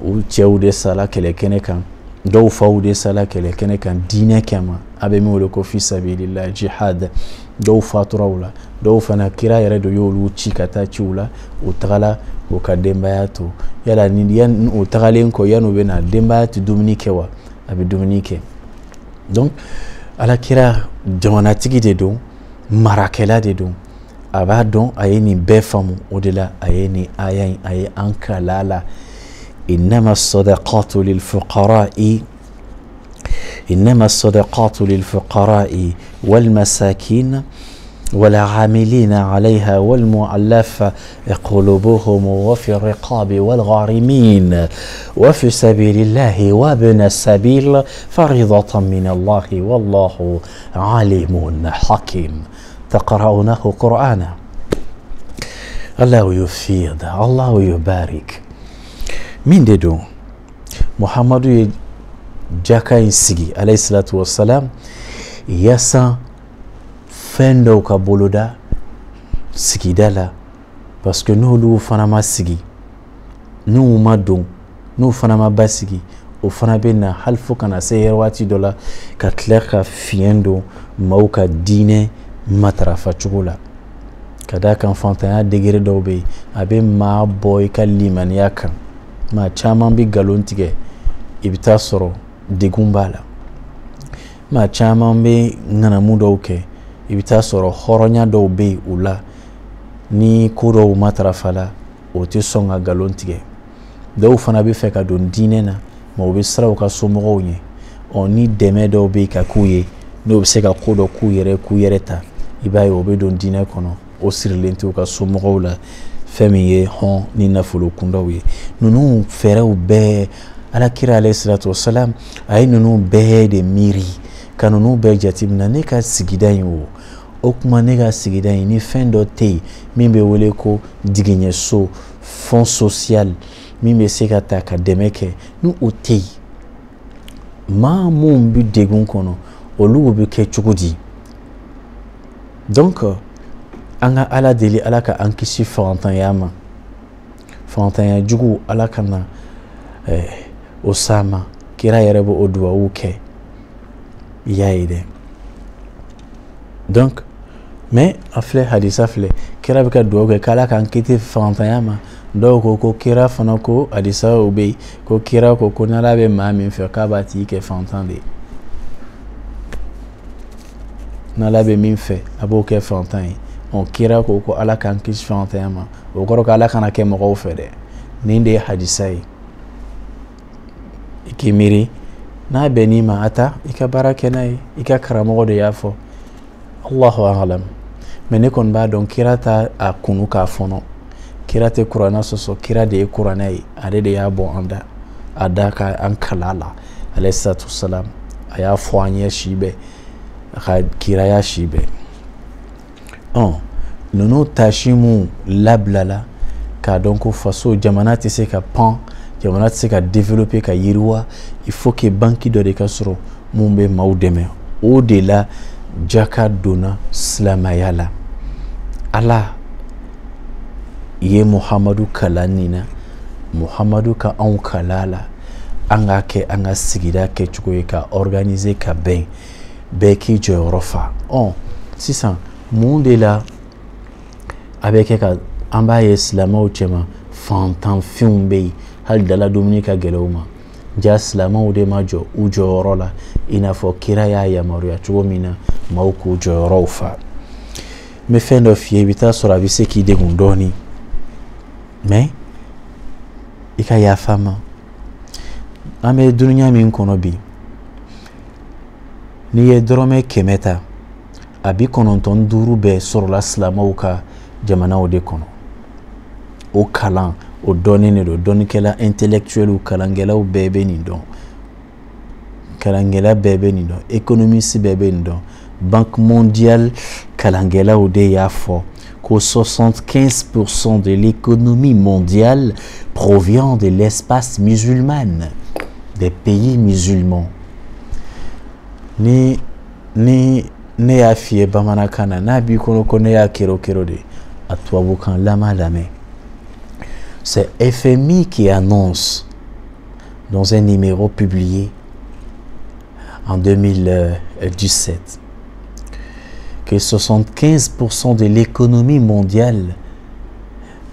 S1: u cɛw de sala kɛlɛ kɛnɛ kan dɔw faw de sala kɛlɛ kɛnɛ kan diinɛ kama a bɛ min wele ko fi sabilillah jihad dɔw fatura o la dɔw fana kira yɛrɛ de y'olu ci ka taa ciw la u tagala u ka denbaya to yala ni o tagalen kɔ yan'u bɛ na denbaya tɛ dumuni kɛ wa a bɛ dumuni kɛ donc alakira jamanatigi de don marakɛla de don a b'a dɔn a ye nin bɛɛ faamu o de la a ye nin aya in a ye an kala la innama sadaqatu lil fuqara'i إنما الصدقات للفقراء والمساكين والعاملين عليها والمؤلفة قلوبهم وفي الرقاب والغارمين وفي سبيل الله وابن السبيل فريضة من الله والله عليم حكيم تقرؤونه قرآنا الله يفيد الله يبارك من دون محمد jaka in sigi alayhi salatu wassalam yasa fɛn dɔw ka boloda sigida la parce que n'olu fana ma sigi n'u ma don n'u fana ma basigi o fana bɛ na hali fo kana se yɛrɛ waati dɔ la ka tila ka fiɲɛ don maaw ka diinɛ matarafa cogo la ka d'a kan fantanya degere dɔw bɛ yen a bɛ maa bɔ i ka limaniya kan maa caman bɛ nkalon tigɛ i bɛ taa sɔrɔ degun b'a la maa caman bɛ ŋanamu dɔw kɛ i bɛ taa sɔrɔ hɔrɔnya dɔw bɛ yen u la ni ko dɔw matarafa la o tɛ sɔn ka nkalon tigɛ dɔw fana bɛ fɛ ka don diinɛ na ma u bɛ siran u ka somɔgɔw ɲɛ ni dɛmɛ dɔw bɛ yen ka k'u ye n'o bɛ se ka ko dɔ k'u yɛrɛ ta i b'a ye o bɛ don diinɛ kɔnɔ o sirilen tɛ u ka somɔgɔw la fɛn min ye hɔn ni nafolo kundaw ye ninnu fɛɛrɛw bɛɛ alakira alayhi salatu wasalam a ye ninnu bɛɛ de miiri ka ninnu bɛɛ jateminɛ ne ka sigida in o kuma ne ka sigida in ni fɛn dɔ tɛ yen min bɛ wele ko digiɲɛso fond social min bɛ se ka ta ka dɛmɛ kɛ ni o tɛ yen maa minnu bɛ degun kɔnɔ olu bɛ kɛ cogo di donc an ka ala deli ala ka an kisi fantanya ma fantanya jugu ala ka na o sama kira yɛrɛ bɛ o duwawu kɛ i y'a ye dɛ donc mais a filɛ hadisa filɛ kira bɛ ka duwawu kɛ k'ala k'an kiti fantanya ma dɔw ko kira fana ko hadisa o bɛ yen ko kira ko n'ala bɛ maa min fɛ k'a b'a tigi kɛ fantan de ye n'ala bɛ min fɛ a b'o kɛ fantan ye kira ko ala k'an kisi fantanya ma o kɔrɔ ko ala kana kɛ mɔgɔw fɛ dɛ nin de ye hadisa ye i k'i miiri n'a bɛnn'i ma a ta i ka baara kɛ n'a ye i ka karamɔgɔ de y'a fɔ allahu alam mais ne kɔni b'a dɔn kira t'a a kunu k'a fɔnɔ kira tɛ kuranɛ sɔsɔ kira de ye kuranɛ ye ale de y'a bɔ an da a da ka an kala la alayhi salatu wasalam a y'a fɔ an ye si bɛɛ a ka kiraya si bɛɛ ninnu tasi mun labilala k'a dɔn ko faso jamana tɛ se ka pan jamana tɛ se ka développer ka yiriwa il faut que banque dɔ de ka sɔrɔ mun bɛ maaw dɛmɛ o de la jaka donna silamɛya la ala ye muhamadu kalan nin na muhamadu ka anw kala la an ka kɛ an ka sigida kɛcogo ye ka organiser ka bɛn bɛɛ k'i jɔyɔrɔ fa sisan mun de la a bɛ kɛ ka an b'a ye silamɛw cɛma fantanfɛnw bɛ yen hali dala dumuni ka gɛlɛn u ma ja silamɛw de ma jɔ u jɔyɔrɔ la i n'a fɔ kira y'a yamaruya cogo min na maaw k'u jɔyɔrɔw fa n bɛ fɛn dɔ f'i ye i bɛ taa sɔrɔ a bɛ se k'i degun dɔɔnin mais i ka yafa ma an bɛ dunuya min kɔnɔ bi n'i ye dɔrɔmɛ 100 ta a bi 95 bɛɛ sɔrɔla silamɛw ka jamanaw de kɔnɔ o kalan o dɔɔnin de don dɔnnikɛla intellectuel kalankɛlaw bɛɛ bɛ nin dɔn kalankɛla bɛɛ bɛ nin dɔn économiste bɛɛ bɛ nin dɔn banque mondiale kalankɛlaw de y'a fɔ que 75% de l'économie mondiale provient de l'espace musulman, des pays musulmans. Ne y'a f'i ye bamanankan na n'a b'i kɔnɔ ko ne y'a kero de a tubabukan lama lamɛn. C'est FMI qui annonce dans un numéro publié en 2017 que 75% de l'économie mondiale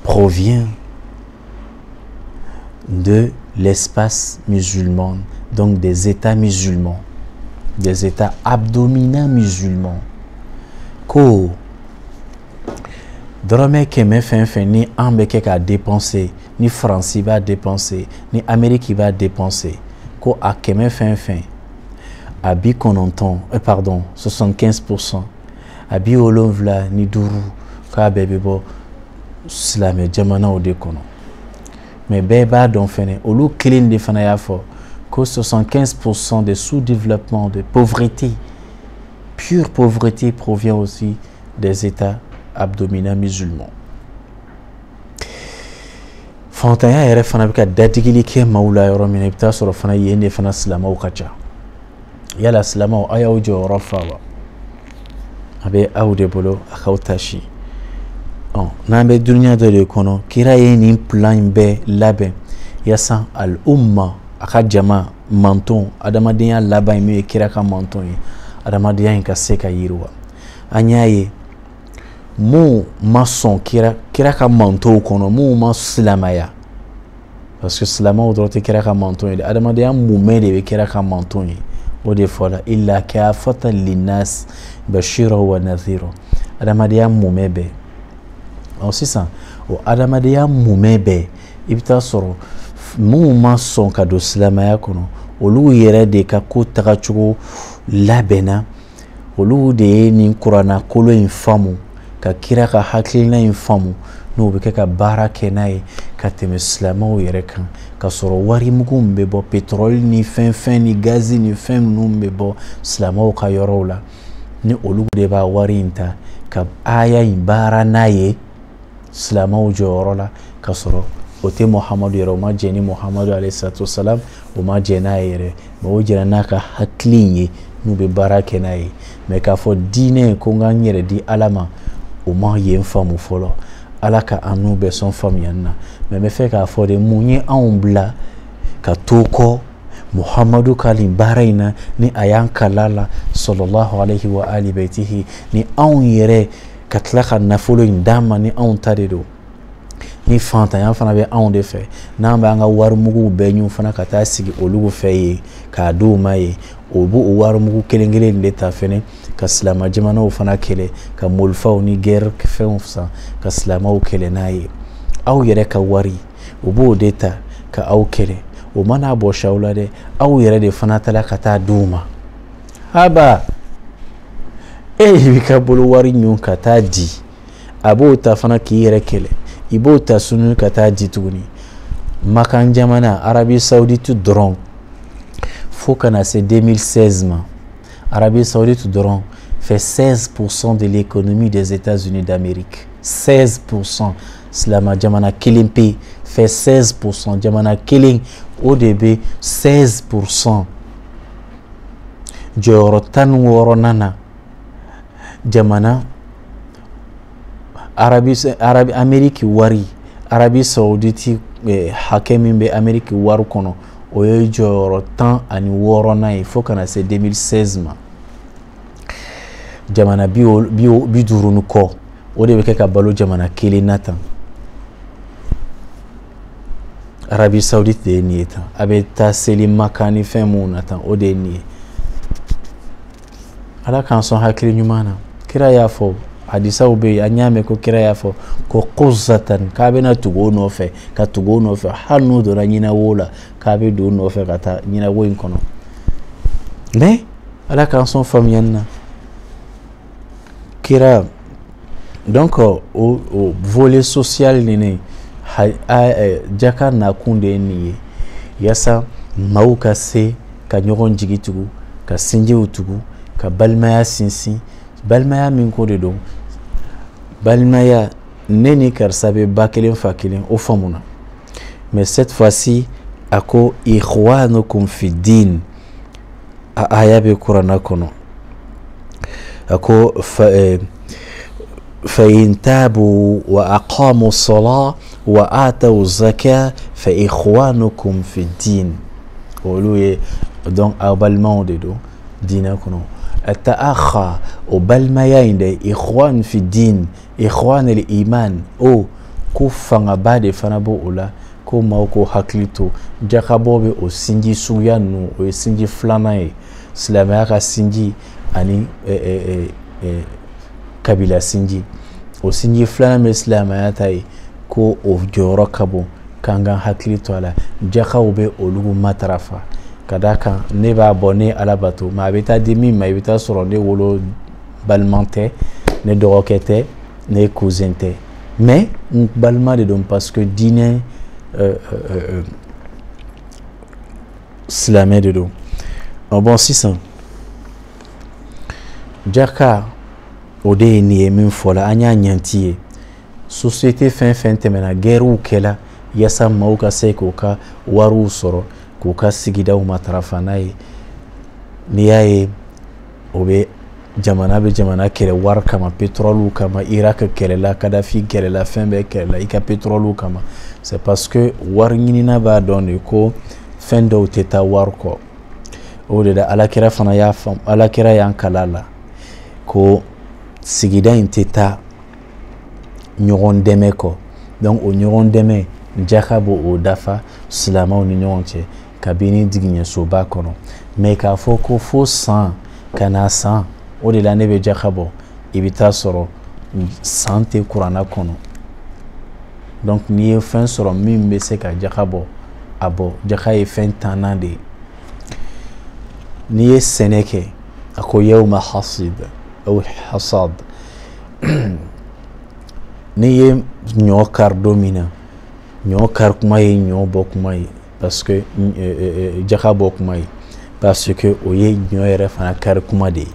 S1: provient de l'espace musulman, donc des États musulmans, des États abdominants musulmans. ko dɔrɔmɛ kɛmɛ fɛn fɛn ni an bɛ kɛ k'a dépenser, ni Faransi b'a dépenser, ni Amérique b'a dépenser, ko a kɛmɛ fɛn fɛn a bi kɔnɔntɔn pardon 75% a bi wolonwula ni duuru k'a bɛɛ bɛ bɔ silamɛ jamanaw de kɔnɔ. Mais bɛɛ b'a dɔn fɛnɛ olu kelen de fana y'a fɔ ko 75% de sous-développement, de pauvreté, pure pauvreté provient aussi des États abdominaux musulmans. Fantanya yɛrɛ fana bɛ ka dadigili kɛ maaw la yɔrɔ min na i bɛ taa sɔrɔ fana yen de fana silamɛw ka ca. Yala silamɛw a y'aw jɔyɔrɔ fa wa? A bɛ aw de bolo a k'aw tasi. N'an bɛ dunuya dɔ de kɔnɔ kira ye nin plan in bɛɛ labɛn yaasa al-umma a ka jama manton adamadenya laban min ye kira ka manton ye adamadenya in ka se ka yiriwa. An y'a ye mun ma sɔn kira ka mantonw kɔnɔ mun ma silamaya parce que silamɛw dɔrɔn tɛ kira ka manton ye dɛ adamadenya mumɛ de bɛ kira ka manton ye o de fɔla illa kaafatan linnas bashiran wa nadhira adamadenya mumɛ bɛɛ. Sisan o adamadenya mumɛ bɛɛ i bɛ taa sɔrɔ mun ma sɔn ka don silamɛya kɔnɔ olu yɛrɛ de ka ko tagacogo labɛnna olu de ye nin kuranna kolo in faamu ka kira ka hakilina in faamu n'o bɛ kɛ ka baara kɛ n'a ye ka tɛmɛ silamɛw yɛrɛ kan ka sɔrɔ warimugu min bɛ bɔ pétrole ni fɛn ni gazi ni fɛn ninnu bɛ bɔ silamɛw ka yɔrɔw la ni olu de b'a wari in ta ka aya in baara n'a ye silamɛw jɔyɔrɔ la ka sɔrɔ o tɛ Muhamadu yɛrɛ o ma jɛ ni Muhamadu alayhi salatu wasalam o ma jɛ n'a ye yɛrɛ mais o jɛra n'a ka hakili in ye n'u bɛ baara kɛ n'a ye mais k'a fɔ diinɛ ko n ka n yɛrɛ di Ala ma o ma yen faamu fɔlɔ Ala ka an n'u bɛɛ sɔn faamuyali na mais n bɛ fɛ k'a fɔ de mun ye anw bila ka to kɔ Muhamadu ka nin baara in na ni a y'an kala la sallallahu alayhi wa ali baitihi ni anw yɛrɛ ka tila ka nafolo in d'an ma ni anw ta de don ni fantanya fana bɛ anw de fɛ n'an b'an ka warimuguw bɛɛ ɲun fana ka taa sigi olu fɛ ye k'a d'u ma ye o b'o warimugu kelen kelen de ta fɛnɛ ka silamɛ jamanaw fana kɛlɛ ka molifaw ni guerre fɛnw san ka silamɛw kɛlɛ n'a ye aw yɛrɛ ka wari o b'o de ta ka aw kɛlɛ o mana bɔsi aw la dɛ aw yɛrɛ de fana tala ka taa d'u ma haba b'i ka bolo wari ɲun ka taa di a b'o ta fana k'i yɛrɛ kɛlɛ i b'o ta sunu ka taa di tuguni Makan jamana Arabie Saoudite dɔrɔn fo kana se 2016 ma Arabie Saoudite dɔrɔn fait 16% de l'économie des États-Unis d'Amérique 16% silamɛ jamana kelen pe fait 16% jamana kelen o de bɛ 16% jɔyɔrɔ 16 na jamana Amérique wari Arabie Saoudite hakɛ min bɛ Amérique wari kɔnɔ o ye jɔyɔrɔ 16 na ye fo kana se 2016 ma jamana 50 ni kɔ o de bɛ kɛ ka balo jamana kelen na tan Arabie Saoudite de ye nin ye tan a bɛ taa seli Maka ni fɛn mun na tan o de ye nin ye Ala k'an sɔn hakili ɲuman na kira y'a fɔ hadisaw bɛ yen an y'a mɛn ko kira y'a fɔ ko quzatan k'a bɛna tugu o nɔfɛ ka tugu o nɔfɛ hali n'u donna ɲinɛwo la k'a bɛ don o nɔfɛ ka taa ɲinɛwo in kɔnɔ mais Ala k'an sɔn faamuyali na kira donc o volet social nin jaka nakun de ye nin ye yaasa maaw ka se ka ɲɔgɔn jigi tugu ka sinjiw tugu ka balimaya sinsin balimaya min ko de don balimaya ne ni karisa bɛ ba kelen fa kelen o faamuna mais cette fois-ci a ko ikhwanukum fi din a aya bɛ kuranna kɔnɔ a ko فإن تابوا وأقاموا الصلاة وآتوا الزكاة فإخوانكم في الدين ولو donc aw balimaw de don diinɛ kɔnɔ التأخى وبالمايا عند إخوان في الدين إخوان الإيمان أو كوفان بعد فنابو أولا كو ماوكو حكليتو جاكابو أو سنجي سويانو أو سنجي فلاناي سلاماكا سنجي أني kabila sinji o sinji filanan bɛ silamɛya ta ye ko o jɔyɔrɔ ka bon k'an ka hakili to a la jakaw bɛ olu matarafa ka d'a kan ne b'a bɔ ne ala bato mais a bɛ taa di min ma i bɛ taa sɔrɔ ne wolo balima tɛ ne dɔgɔkɛ tɛ ne cousin tɛ mais n balima de don parce que diinɛ silamɛ de don bon sisan jaka o de ye nin ye min fɔla an y'a ɲanti ye société fɛn fɛn tɛmɛna guerrew kɛla yasa maaw ka se k'u ka wariw sɔrɔ k'u ka sigidaw matarafa n'a ye n'i y'a ye o bɛ jamana bɛ jamana kɛlɛ wari kama pétrole kama Irak kɛlɛla Kadhafi kɛlɛla fɛn bɛɛ kɛlɛla i ka pétrole kama c'est parce que wari ɲinina b'a dɔn de ko fɛn dɔw tɛ taa wari kɔ o de la alakira fana y'a faamu alakira y'an kala la ko sigida in tɛ taa ɲɔgɔn dɛmɛ kɔ donc o ɲɔgɔn dɛmɛ jaka b'o o dafa silamɛw ni ɲɔgɔn cɛ kabini jigiɲɛsoba kɔnɔ mais k'a fɔ ko fo san ka na san o de la ne bɛ jaka bɔ i bɛ taa sɔrɔ san tɛ kuranna kɔnɔ donc n'i ye fɛn sɔrɔ min bɛ se ka jaka bɔ a bɔ jaka ye fɛn tannan de ye n'i ye sɛnɛ kɛ a ko yawma hasid aw hasad n'i ye ɲɔ kari don min na ɲɔ kari kuma ye ɲɔ bɔ kuma ye parce que jaka bɔ kuma ye parce que o ye ɲɔ yɛrɛ fana kari kuma de ye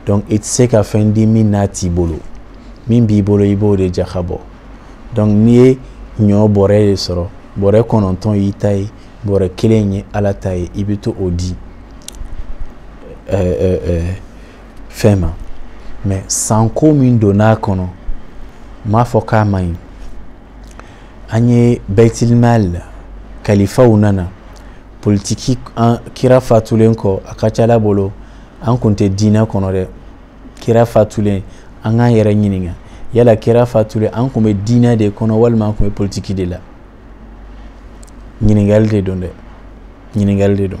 S1: donc i tɛ se ka fɛn di min n'a t'i bolo min b'i bolo i b'o de jaka bɔ donc n'i ye ɲɔ bɔrɛ de sɔrɔ bɔrɛ 9 y'i ta ye bɔrɛ 1 ye ala ta ye i bɛ to o di fɛn ma mais sanko min donn'a kɔnɔ n m'a fɔ k'a man ɲi an ye baitilmal kalifaw nana politiki kira fatulen kɔ a ka ca ala bolo an kun tɛ diinɛ kɔnɔ dɛ kira fatulen an k'an yɛrɛ ɲininka yala kira fatulen an kun bɛ diinɛ de kɔnɔ walima an kun bɛ politiki de la ɲininkali de don dɛ ɲininkali de don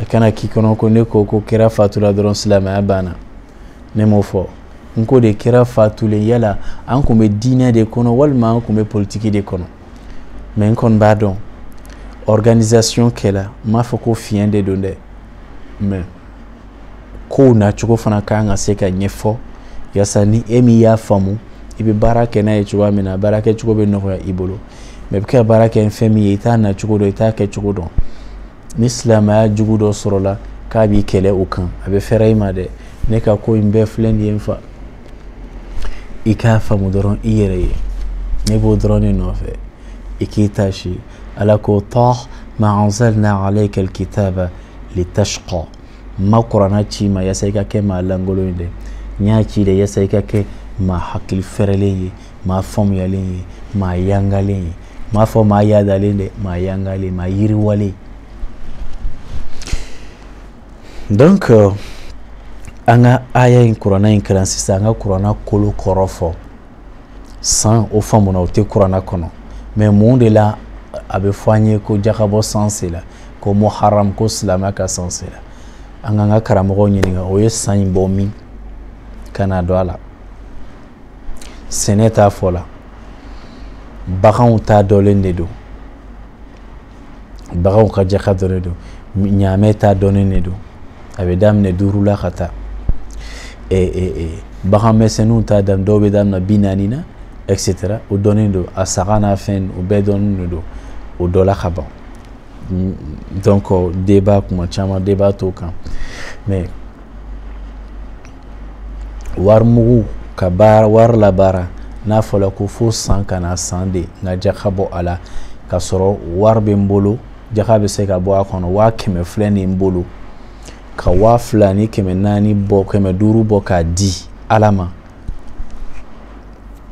S1: a kana k'i kɔnɔ ko ne ko kira fatula dɔrɔn silamɛya banna ne m'o fɔ n ko de kira fatulen yala an kun bɛ diinɛ de kɔnɔ walima an kun bɛ politiki de kɔnɔ mais n kɔni b'a dɔn organisation kɛla n m'a fɔ ko fiɲɛ de don dɛ mais kow nacogo fana kan ka se ka ɲɛfɔ yasa ni e min y'a faamu i bɛ baara kɛ n'a ye cogoya min na baara kɛcogo bɛ nɔgɔya i bolo mais i bɛ ka baara kɛ fɛn min ye i t'a nacogo dɔn i t'a kɛcogo dɔn ni silamɛya jugu dɔ sɔrɔla k'a b'i kɛlɛ o kan a bɛ fɛrɛ i ma dɛ ne ka ko in bɛɛ filɛ nin ye n fa i k'a faamu dɔrɔn i yɛrɛ ye ne b'o dɔrɔn de nɔfɛ i k'i tasi ala ko tah ma anzalna alayka alkitaba litashqa ma kuranna ci ma yasa i ka kɛ maa lankolon ye dɛ n y'a ci de yasa i ka kɛ maa hakili fɛrɛlen ye maa faamuyalen ye maa yangalen ye m'a fɔ maa yadalen dɛ maa yangalen maa yiriwalen donc an ka aya in kuranna in kalan sisan an ka kuranna kolo kɔrɔ fɔ san o faamuna o tɛ kuranna kɔnɔ mais mun de la a bɛ fɔ an ye ko jakabɔ san sela ko muharam ko silamɛya ka san sela an k'an ka karamɔgɔw ɲininka o ye san in bɔ min ka na don a la sɛnɛ t'a fɔ la baganw ta dɔlen de don baganw ka jaka dɔlen don ɲaamɛ ta dɔnnen de don a bɛ daminɛ 5 la ka taa bagan misɛnninw ta daminɛ dɔw bɛ daminɛ 40 na etc o dɔnnen don a saga n'a fɛn o bɛɛ dɔnnen don o dɔ la ka ban donc débat kuma caman débat t'o kan mais warimugu ka baara wari la baara n'a fɔla ko fo san ka na san de n ka jaka bɔ a la ka sɔrɔ wari bɛ n bolo jaka bɛ se ka bɔ a kɔnɔ 100 filɛ nin n bolo ka 2,000 ni 400 bɔ 500 bɔ k'a di ala ma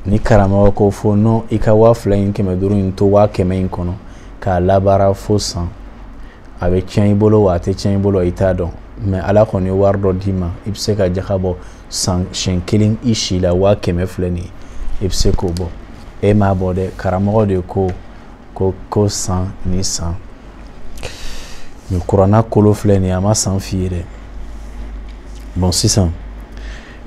S1: ni karamɔgɔ ko fo non i ka 2,000 ni 500 in to 100 in kɔnɔ k'a labaara fo san a bɛ tiɲɛ i bolo wa a tɛ tiɲɛ i bolo i t'a dɔn mais ala kɔni ye wari dɔ d'i ma i bɛ se ka jaka bɔ san siɲɛ 1 i si la 100 filɛ nin ye i bɛ se k'o bɔ e m'a bɔ dɛ karamɔgɔ de ko san ni san mais kuranna kolo filɛ nin ye a ma san f'i ye dɛ bon sisan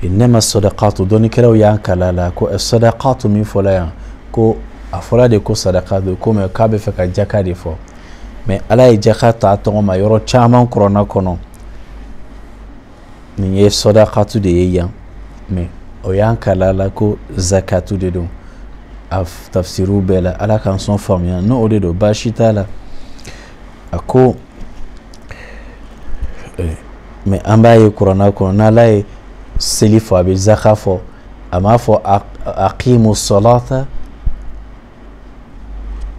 S1: إنما الصدقات دوني كلاو يان كلالا كو الصدقات من فلان كو أفلا دي كو صدقات كو ما كابي فكا جاكا دي فو mais ala ye jaka ta tɔgɔ ma yɔrɔ caman kɔrɔna kɔnɔ nin ye sɔdakatu de ye yan mais o y'an kala la ko zakatu de don a tafsiru bɛɛ la ala k'an sɔn faamuya n'o o de don baasi t'a la a ko mais an b'a ye kɔrɔna kɔnɔ n'ala ye seli fɔ a bɛ zaka fɔ a m'a fɔ aqimu salata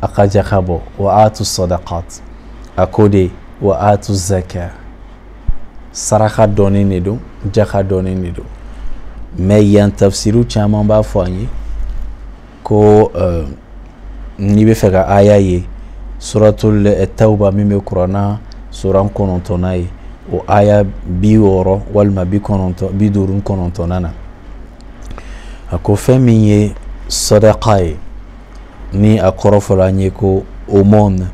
S1: akajaka wa atu sadaqat akode wa atu zaka saraka doni ne do jaka doni ne do mais yan tafsiru caman b'a fɔ an ye ko n'i bɛ fɛ ka aya ye suratul tawba min bɛ kuranna suran 9 ye o aya 60 walima 59 na a ko fɛn min ye sadaqa ye ni a kɔrɔ fɔra an ye ko aumône